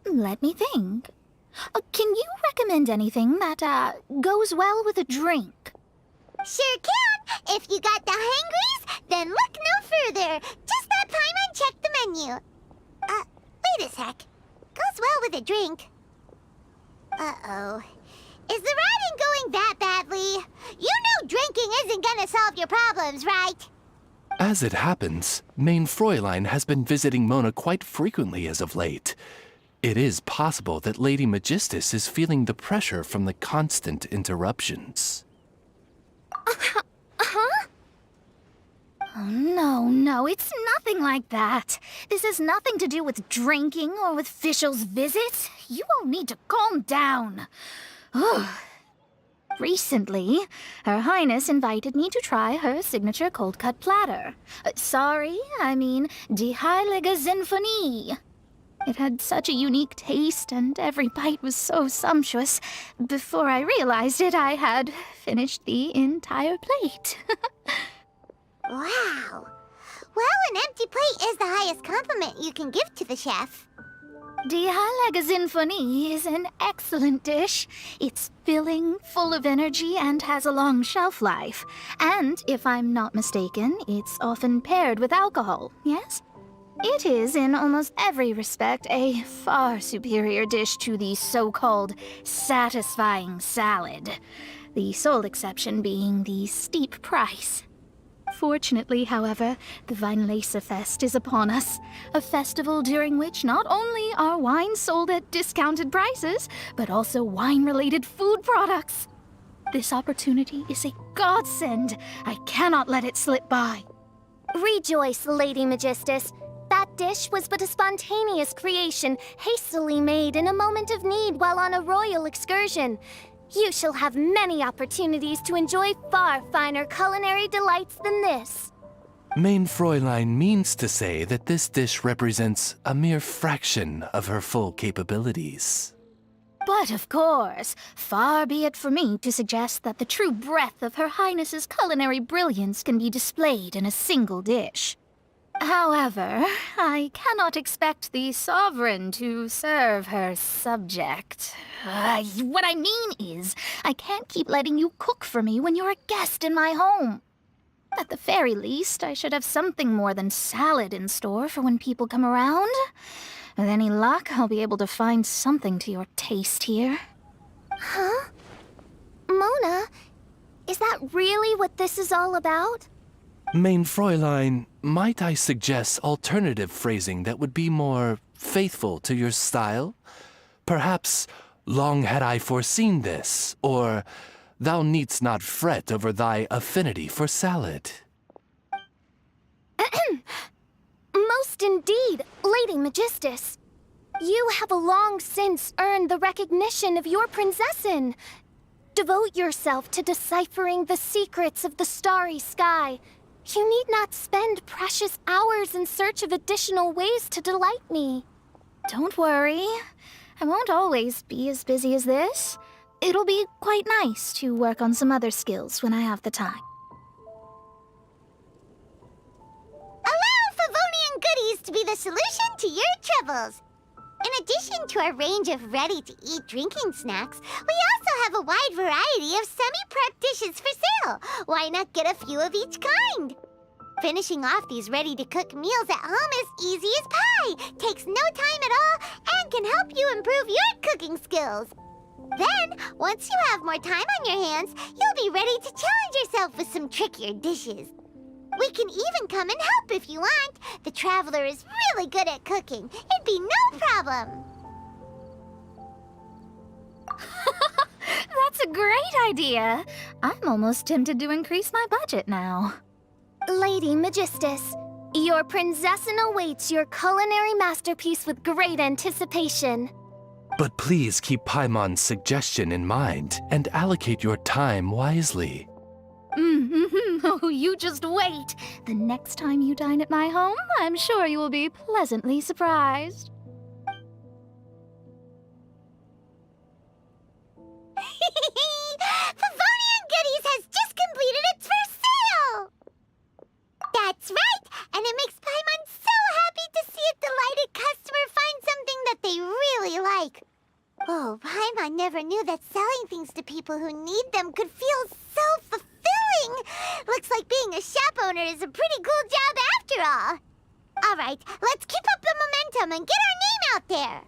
Let me think. Can you recommend anything that, goes well with a drink? Sure can. If you got the hangries, then look no further. Just let Paimon check the menu. Wait a sec. Goes well with a drink. Uh-oh. Is the riding going that badly? You know drinking isn't gonna solve your problems, right? As it happens, Main Fräulein has been visiting Mona quite frequently as of late. It is possible that Lady Magistus is feeling the pressure from the constant interruptions. Oh, no, it's nothing like that. This has nothing to do with drinking or with officials' visits. You all need to calm down. Recently, Her Highness invited me to try her signature cold-cut platter. Sorry, I mean Die Heilige Sinfonie. It had such a unique taste, and every bite was so sumptuous. Before I realized it, I had finished the entire plate. Wow. Well, an empty plate is the highest compliment you can give to the chef. Die Heilige Sinfonie is an excellent dish. It's filling, full of energy, and has a long shelf life. And, if I'm not mistaken, it's often paired with alcohol, yes? It is, in almost every respect, a far superior dish to the so-called satisfying salad. The sole exception being the steep price. Fortunately, however, the Weinlese is upon us, a festival during which not only are wines sold at discounted prices, but also wine-related food products. This opportunity is a godsend. I cannot let it slip by. Rejoice, Lady Magistus. That dish was but a spontaneous creation, hastily made in a moment of need while on a royal excursion. You shall have many opportunities to enjoy far finer culinary delights than this. Mein Fräulein means to say that this dish represents a mere fraction of her full capabilities. But of course, far be it for me to suggest that the true breadth of Her Highness's culinary brilliance can be displayed in a single dish. However, I cannot expect the sovereign to serve her subject. What I mean is, I can't keep letting you cook for me when you're a guest in my home. At the very least, I should have something more than salad in store for when people come around. With any luck, I'll be able to find something to your taste here. Huh? Mona, is that really what this is all about? Mein Fräulein, might I suggest alternative phrasing that would be more faithful to your style? Perhaps, long had I foreseen this, or thou needst not fret over thy affinity for salad. Most indeed, Lady Magistus. You have long since earned the recognition of your prinzessin. Devote yourself to deciphering the secrets of the starry sky. You need not spend precious hours in search of additional ways to delight me. Don't worry. I won't always be as busy as this. It'll be quite nice to work on some other skills when I have the time. Allow Favonian goodies to be the solution to your troubles. In addition to our range of ready-to-eat drinking snacks, we also have a wide variety of semi-prep dishes for sale. Why not get a few of each kind? Finishing off these ready-to-cook meals at home is easy as pie, takes no time at all, and can help you improve your cooking skills. Then, once you have more time on your hands, you'll be ready to challenge yourself with some trickier dishes. We can even come and help if you want. The Traveler is really good at cooking. It'd be no problem. That's a great idea. I'm almost tempted to increase my budget now. Lady Magistus, your prinzessin awaits your culinary masterpiece with great anticipation. But please keep Paimon's suggestion in mind and allocate your time wisely. Oh, you just wait. The next time you dine at my home, I'm sure you will be pleasantly surprised. Favonian Goodies has just completed its first sale! That's right, and it makes Paimon so happy to see a delighted customer find something that they really like. Oh, Paimon never knew that selling things to people who need them could feel so fulfilling. Looks like being a shop owner is a pretty cool job after all. All right, let's keep up the momentum and get our name out there.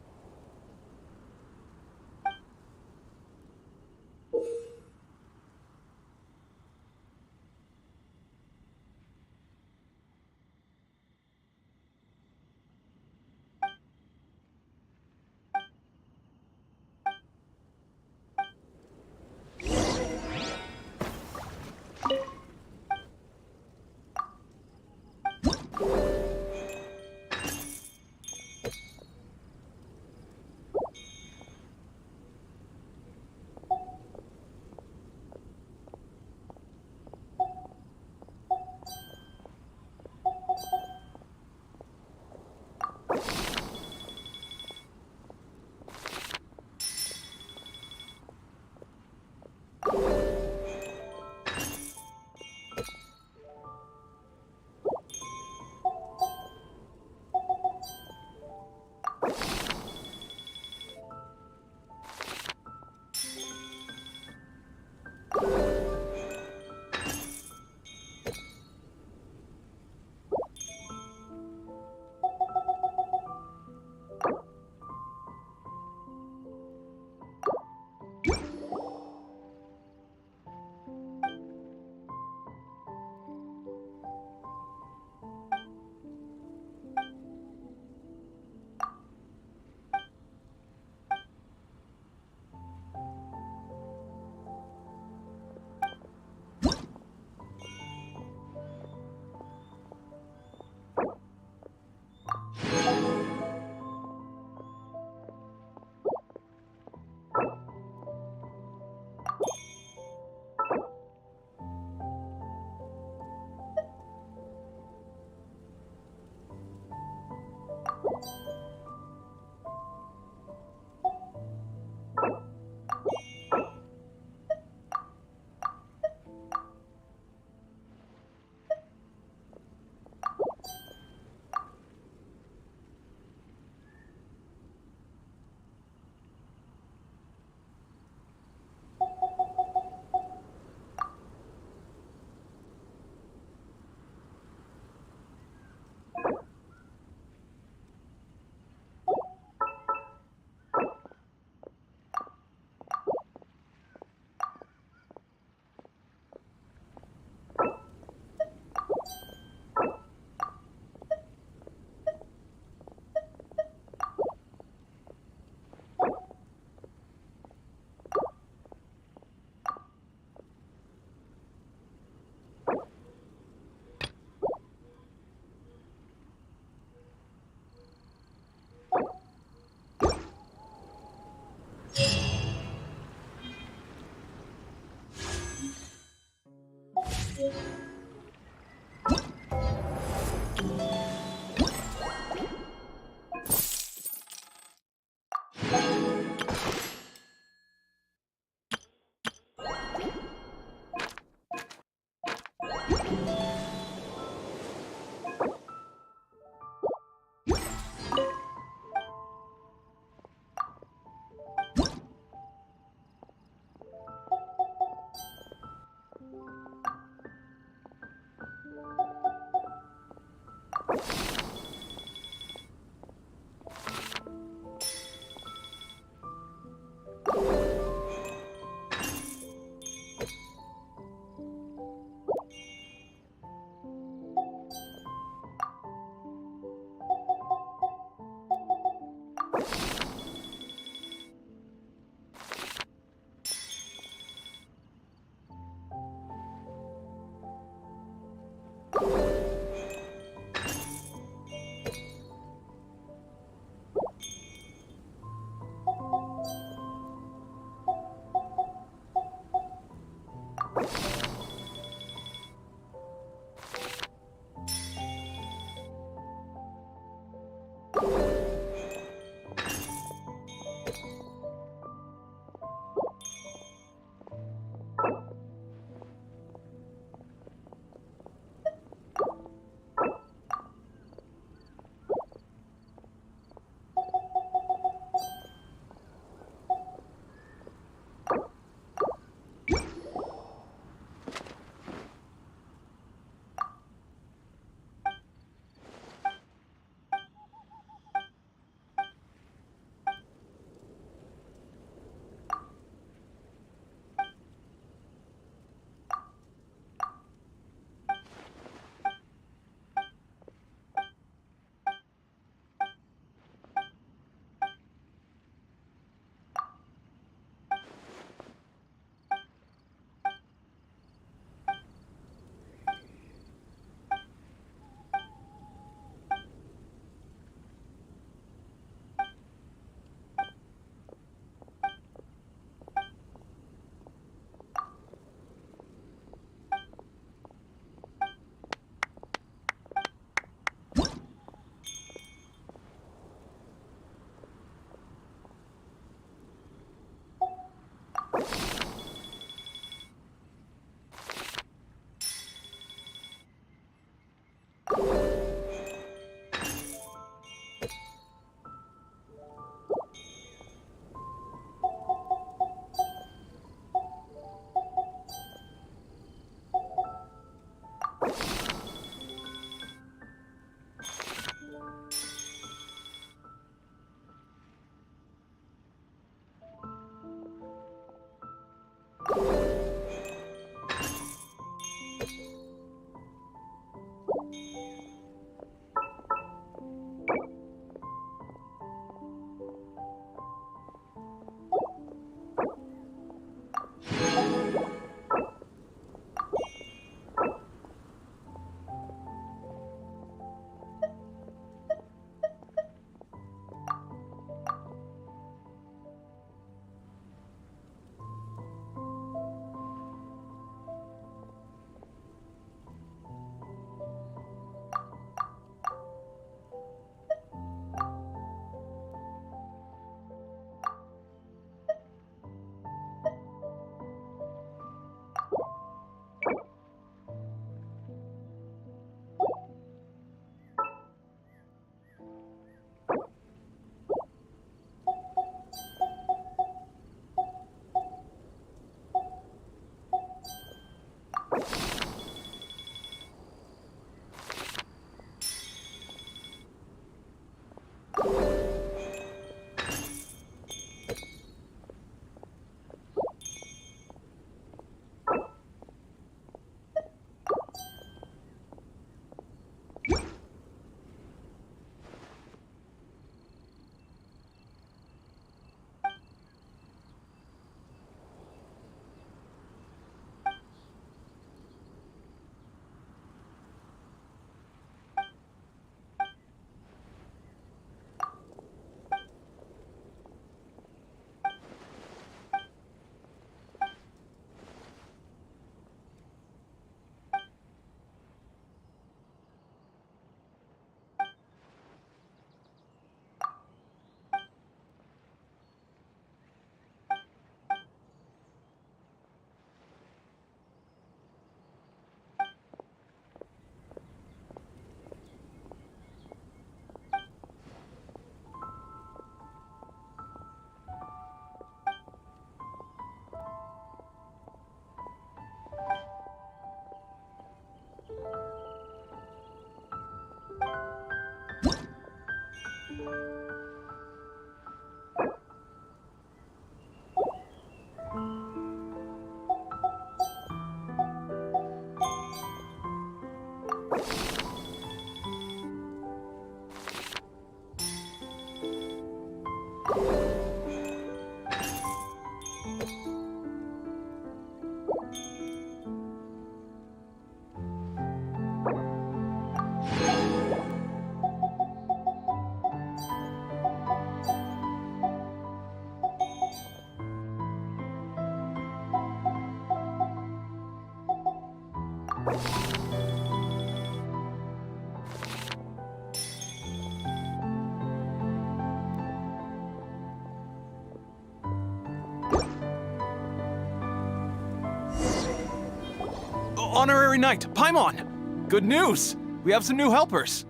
Honorary Knight, Paimon! Good news! We have some new helpers!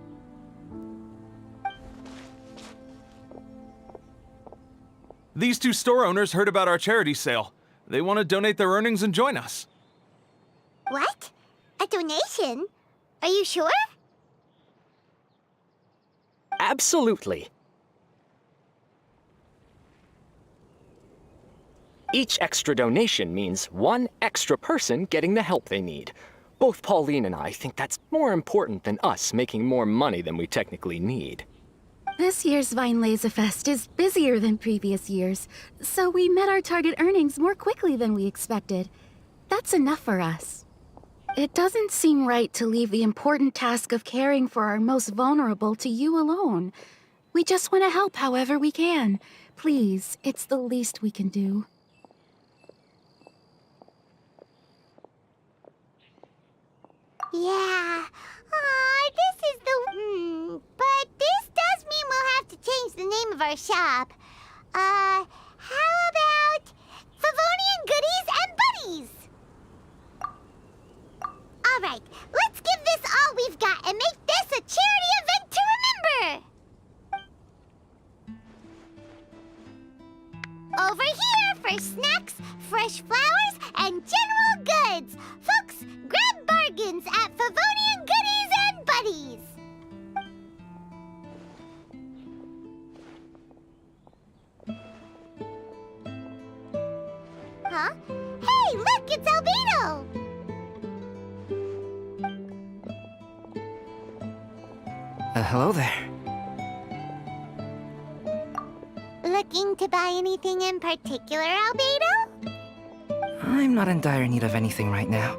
These two store owners heard about our charity sale. They want to donate their earnings and join us. What? A donation? Are you sure? Absolutely. Each extra donation means one extra person getting the help they need. Both Pauline and I think that's more important than us making more money than we technically need. This year's Vinelaysa Fest is busier than previous years, so we met our target earnings more quickly than we expected. That's enough for us. It doesn't seem right to leave the important task of caring for our most vulnerable to you alone. We just want to help however we can. Please, it's the least we can do. Yeah. This is the... But this does mean we'll have to change the name of our shop. How about... Favonian Goodies and Buddies? Alright, let's give this all we've got and make this a charity event to remember! Over here for snacks, fresh flowers, and general goods! Folks, grab bargains at Favonian Goodies and Buddies! Huh? Hey, look, it's Albedo! Hello there. Looking to buy anything in particular, Albedo? I'm not in dire need of anything right now.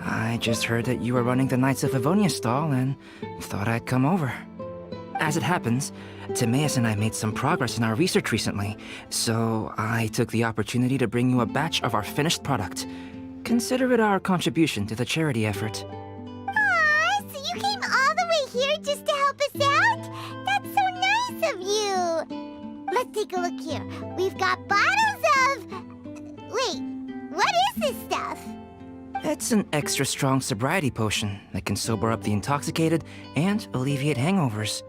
I just heard that you were running the Knights of Avonia stall and thought I'd come over. As it happens, Timaeus and I made some progress in our research recently, so I took the opportunity to bring you a batch of our finished product. Consider it our contribution to the charity effort. Aw, so you came all the way here just to help us out? That's so nice of you! Let's take a look here. We've got bottles of... Wait, what is this stuff? It's an extra strong sobriety potion that can sober up the intoxicated and alleviate hangovers.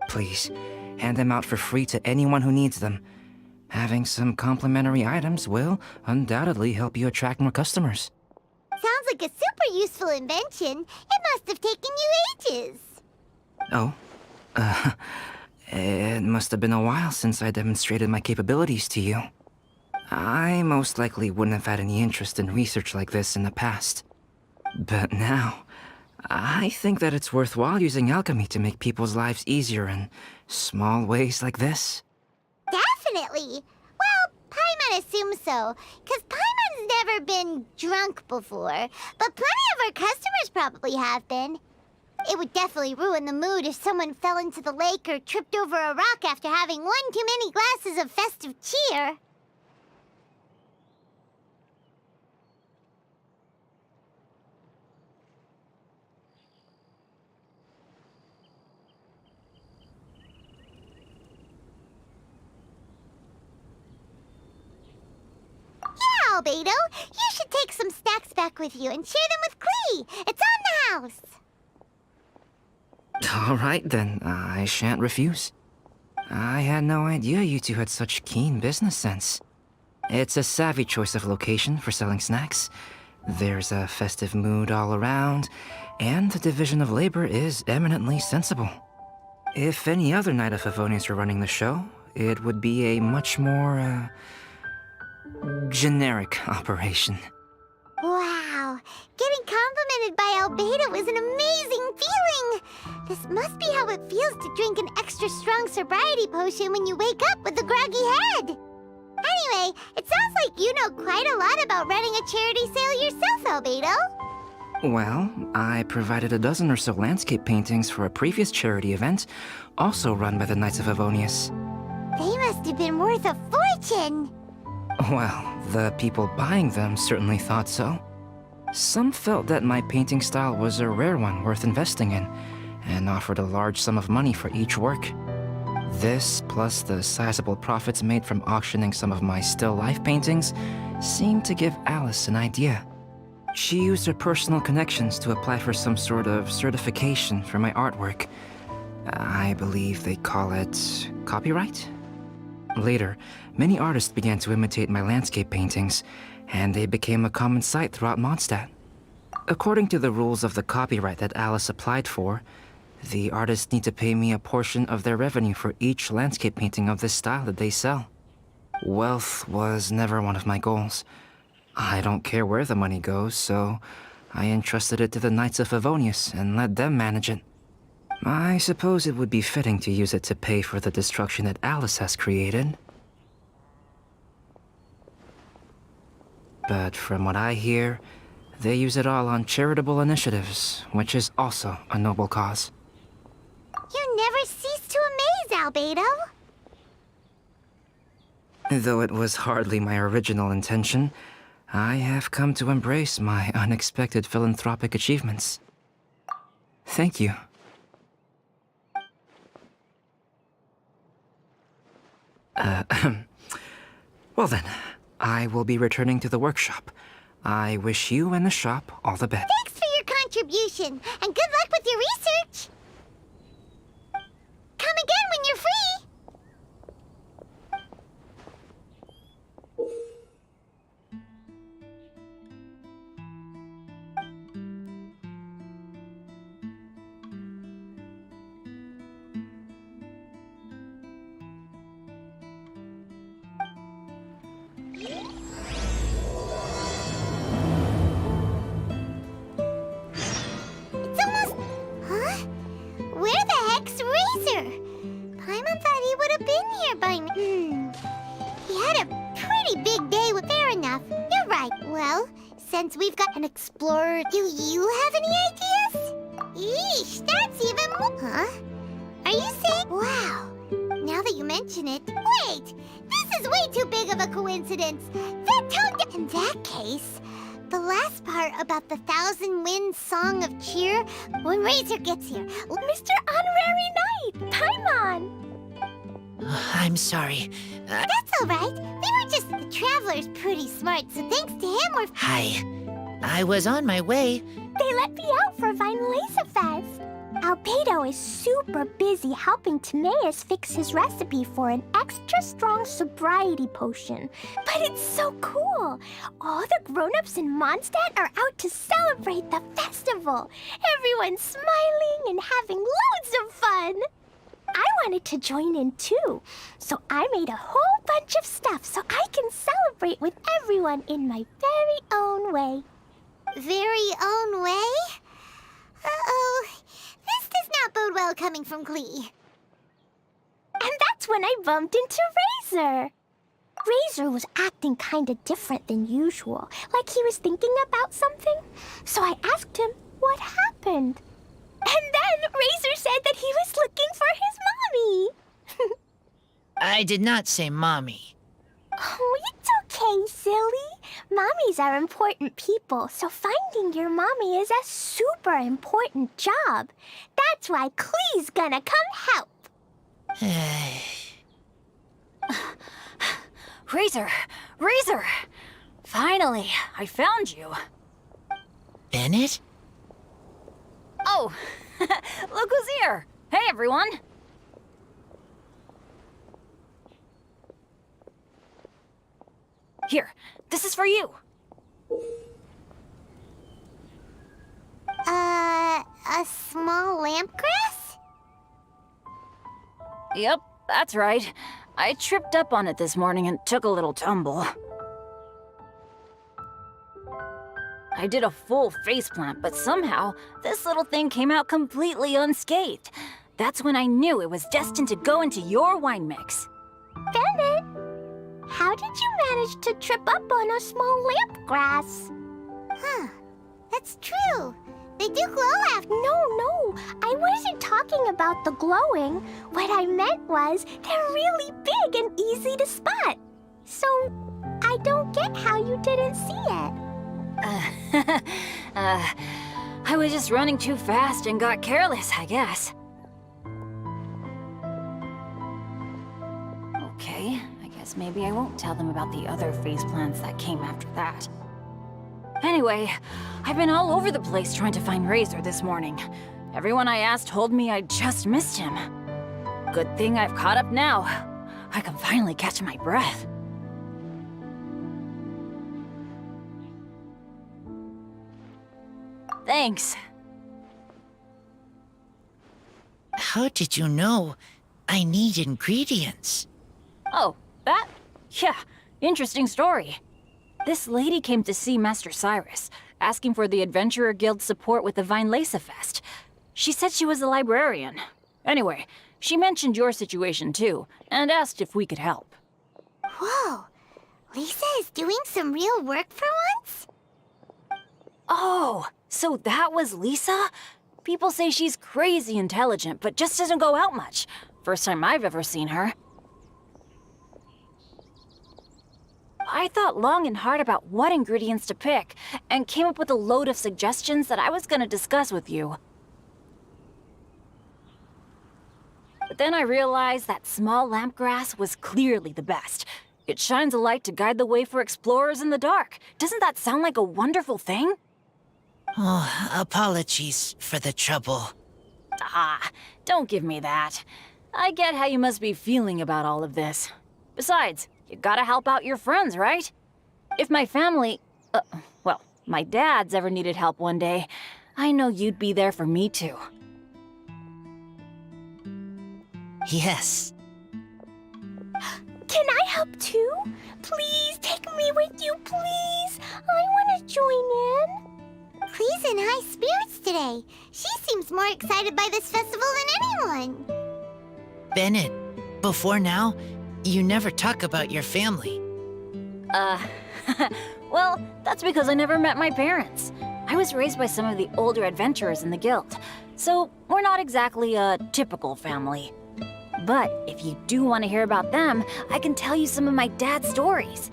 Please, hand them out for free to anyone who needs them. Having some complimentary items will undoubtedly help you attract more customers. Sounds like a super useful invention. It must have taken you ages. Oh, it must have been a while since I demonstrated my capabilities to you. I most likely wouldn't have had any interest in research like this in the past. But now, I think that it's worthwhile using alchemy to make people's lives easier in small ways like this. Definitely. Well, Paimon assumes so, because Paimon's never been drunk before, but plenty of our customers probably have been. It would definitely ruin the mood if someone fell into the lake or tripped over a rock after having one too many glasses of festive cheer. Yeah, Albedo, you should take some snacks back with you and share them with Klee. It's on the house. All right, then. I shan't refuse. I had no idea you two had such keen business sense. It's a savvy choice of location for selling snacks. There's a festive mood all around, and the division of labor is eminently sensible. If any other Knight of Favonius were running the show, it would be a much more, generic operation. Wow, getting complimented by Albedo is an amazing feeling. This must be how it feels to drink an extra strong sobriety potion when you wake up with a groggy head. Anyway, it sounds like you know quite a lot about running a charity sale yourself, Albedo. Well, I provided a dozen or so landscape paintings for a previous charity event, also run by the Knights of Favonius. They must have been worth a fortune. Well, the people buying them certainly thought so. Some felt that my painting style was a rare one worth investing in, and offered a large sum of money for each work. This, plus the sizable profits made from auctioning some of my still life paintings, seemed to give Alice an idea. She used her personal connections to apply for some sort of certification for my artwork. I believe they call it copyright? Later, many artists began to imitate my landscape paintings, and they became a common sight throughout Mondstadt. According to the rules of the copyright that Alice applied for, the artists need to pay me a portion of their revenue for each landscape painting of this style that they sell. Wealth was never one of my goals. I don't care where the money goes, so I entrusted it to the Knights of Favonius and let them manage it. I suppose it would be fitting to use it to pay for the destruction that Alice has created. But from what I hear, they use it all on charitable initiatives, which is also a noble cause. You never cease to amaze, Albedo. Though it was hardly my original intention, I have come to embrace my unexpected philanthropic achievements. Thank you. Well then, I will be returning to the workshop. I wish you and the shop all the best. Thanks for your contribution, and good luck with your research. Come again when you're free. It's almost... Huh? Where the heck's Razor? Paimon thought he would have been here by now. He had a pretty big day with... Fair enough. You're right. Well, since we've got an explorer, do you have any ideas? Eesh, that's even more... Huh? Are you saying... Wow. Now that you mention it... Wait! This is way too big of a coincidence. That tone... In that case... The last part about the Thousand Winds Song of Cheer, when Razor gets here. Mr. Honorary Knight, Paimon! I'm sorry. That's all right. We were just... The Traveler's pretty smart, so thanks to him we're... Hi. I was on my way. They let me out for Vinelanza Fest. Albedo is super busy helping Timaeus fix his recipe for an extra strong sobriety potion. But it's so cool! All the grown-ups in Mondstadt are out to celebrate the festival. Everyone's smiling and having loads of fun. I wanted to join in too, so I made a whole bunch of stuff so I can celebrate with everyone in my very own way. Very own way? Uh-oh. This does not bode well coming from Klee. And that's when I bumped into Razor. Razor was acting kinda different than usual, like he was thinking about something. So I asked him what happened. And then Razor said that he was looking for his mommy. I did not say mommy. Oh, it's okay, silly. Mommies are important people, so finding your mommy is a super important job. That's why Klee's gonna come help. Razor! Razor! Finally, I found you. Bennett? Oh, look who's here. Hey, everyone. Here, this is for you. A small lampgrass? Yep, that's right. I tripped up on it this morning and took a little tumble. I did a full faceplant, but somehow this little thing came out completely unscathed. That's when I knew it was destined to go into your wine mix. Bennett, how did you manage to trip up on a small lampgrass? Huh. That's true. They do glow after... No, I wasn't talking about the glowing. What I meant was they're really big and easy to spot. So, I don't get how you didn't see it. I was just running too fast and got careless, I guess. Okay, I guess maybe I won't tell them about the other faceplants that came after that. Anyway, I've been all over the place trying to find Razor this morning. Everyone I asked told me I just missed him. Good thing I've caught up now. I can finally catch my breath. Thanks. How did you know I need ingredients? Oh, that? Yeah, interesting story. This lady came to see Master Cyrus, asking for the Adventurer Guild's support with the Vinelesa Fest. She said she was a librarian. Anyway, she mentioned your situation too, and asked if we could help. Whoa, Lisa is doing some real work for once? Oh, so that was Lisa? People say she's crazy intelligent, but just doesn't go out much. First time I've ever seen her. I thought long and hard about what ingredients to pick, and came up with a load of suggestions that I was gonna discuss with you. But then I realized that small lampgrass was clearly the best. It shines a light to guide the way for explorers in the dark. Doesn't that sound like a wonderful thing? Oh, apologies for the trouble. Ah, don't give me that. I get how you must be feeling about all of this. Besides, you gotta help out your friends, right? If my family, well, my dad's ever needed help one day, I know you'd be there for me too. Yes. Can I help too? Please take me with you, please. I want to join in. Clee's in high spirits today. She seems more excited by this festival than anyone. Bennett, before now, you never talk about your family. Well, that's because I never met my parents. I was raised by some of the older adventurers in the guild, so we're not exactly a typical family. But if you do want to hear about them, I can tell you some of my dad's stories.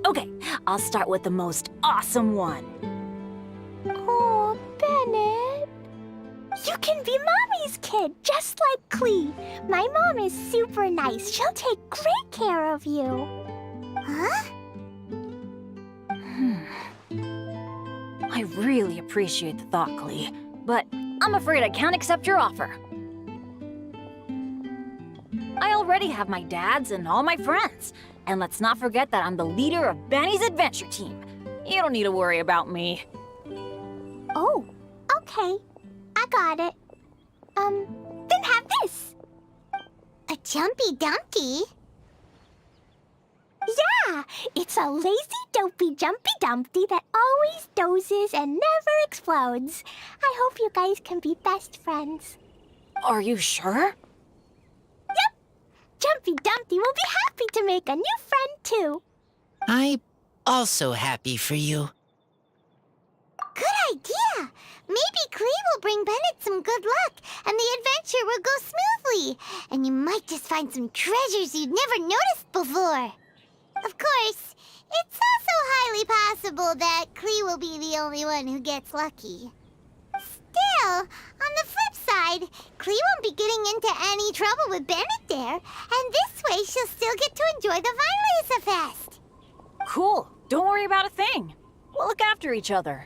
Okay, I'll start with the most awesome one. Oh, Bennett. You can be Mommy's kid, just like Clee. My mom is super nice. She'll take great care of you. Huh? I really appreciate the thought, Clee, but I'm afraid I can't accept your offer. I already have my dad's and all my friends. And let's not forget that I'm the leader of Benny's adventure team. You don't need to worry about me. Oh, okay. I got it. Then have this. A Jumpy Dumpty? Yeah, it's a lazy, dopey, jumpy dumpty that always dozes and never explodes. I hope you guys can be best friends. Are you sure? Yep. Jumpy Dumpty will be happy to make a new friend, too. I'm also happy for you. Good idea. Maybe Clee will bring Bennett some good luck, and the adventure will go smoothly. And you might just find some treasures you'd never noticed before. Of course, it's also highly possible that Clee will be the only one who gets lucky. Still, on the flip side, Clee won't be getting into any trouble with Bennett there, and this way she'll still get to enjoy the Vinelesa Fest. Cool. Don't worry about a thing. We'll look after each other.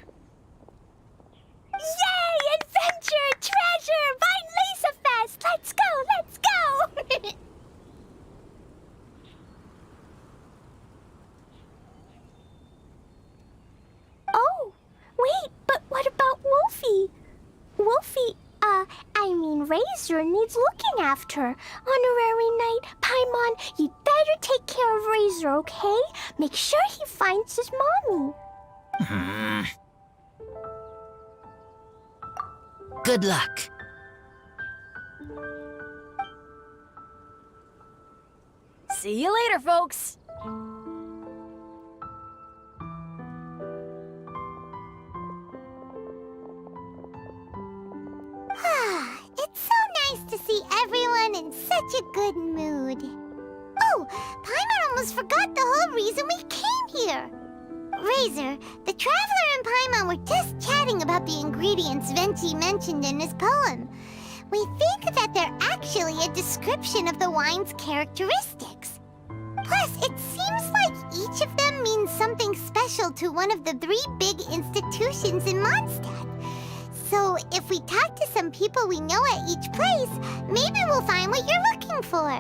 Yay! Adventure! Treasure! Vinelesa Fest! Let's go! Let's go! Oh, wait, but what about Wolfie? Wolfie, Razor needs looking after. Honorary Knight, Paimon, you'd better take care of Razor, okay? Make sure he finds his mommy. Good luck. See you later, folks. It's so nice to see everyone in such a good mood. Oh, Paimon almost forgot the whole reason we came here. Razor, the Traveler and Paimon were just chatting about the ingredients Venti mentioned in his poem. We think that they're actually a description of the wine's characteristics. Plus, it seems like each of them means something special to one of the 3 big institutions in Mondstadt. So if we talk to some people we know at each place, maybe we'll find what you're looking for.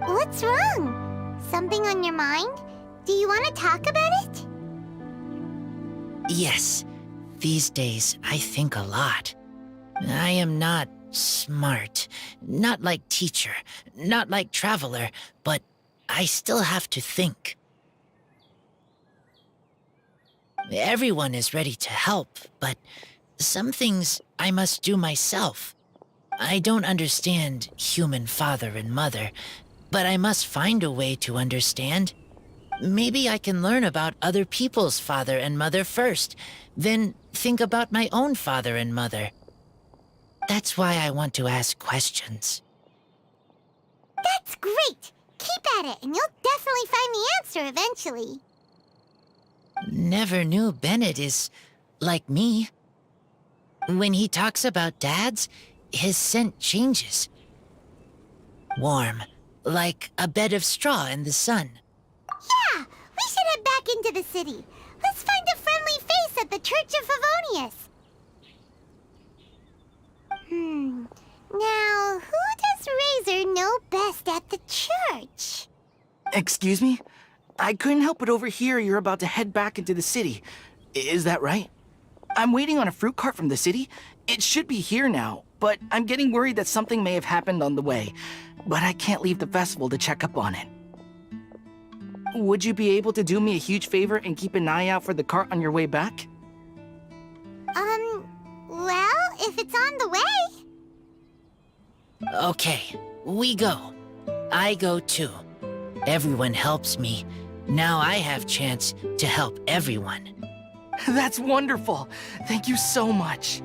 What's wrong? Something on your mind? Do you want to talk about it? Yes. These days, I think a lot. I am not smart. Not like teacher. Not like traveler. But I still have to think. Everyone is ready to help, but some things I must do myself. I don't understand human father and mother, but I must find a way to understand. Maybe I can learn about other people's father and mother first, then think about my own father and mother. That's why I want to ask questions. That's great! Keep at it, and you'll definitely find the answer eventually. Never knew Bennett is like me. When he talks about dads, his scent changes. Warm, like a bed of straw in the sun. Yeah, we should head back into the city. Let's find a friendly face at the Church of Favonius. Now, who does Razor know best at the church? Excuse me? I couldn't help but overhear you're about to head back into the city. Is that right? I'm waiting on a fruit cart from the city. It should be here now, but I'm getting worried that something may have happened on the way. But I can't leave the festival to check up on it. Would you be able to do me a huge favor and keep an eye out for the cart on your way back? Well, if it's on the way. Okay, we go. I go too. Everyone helps me. Now I have chance to help everyone. That's wonderful. Thank you so much.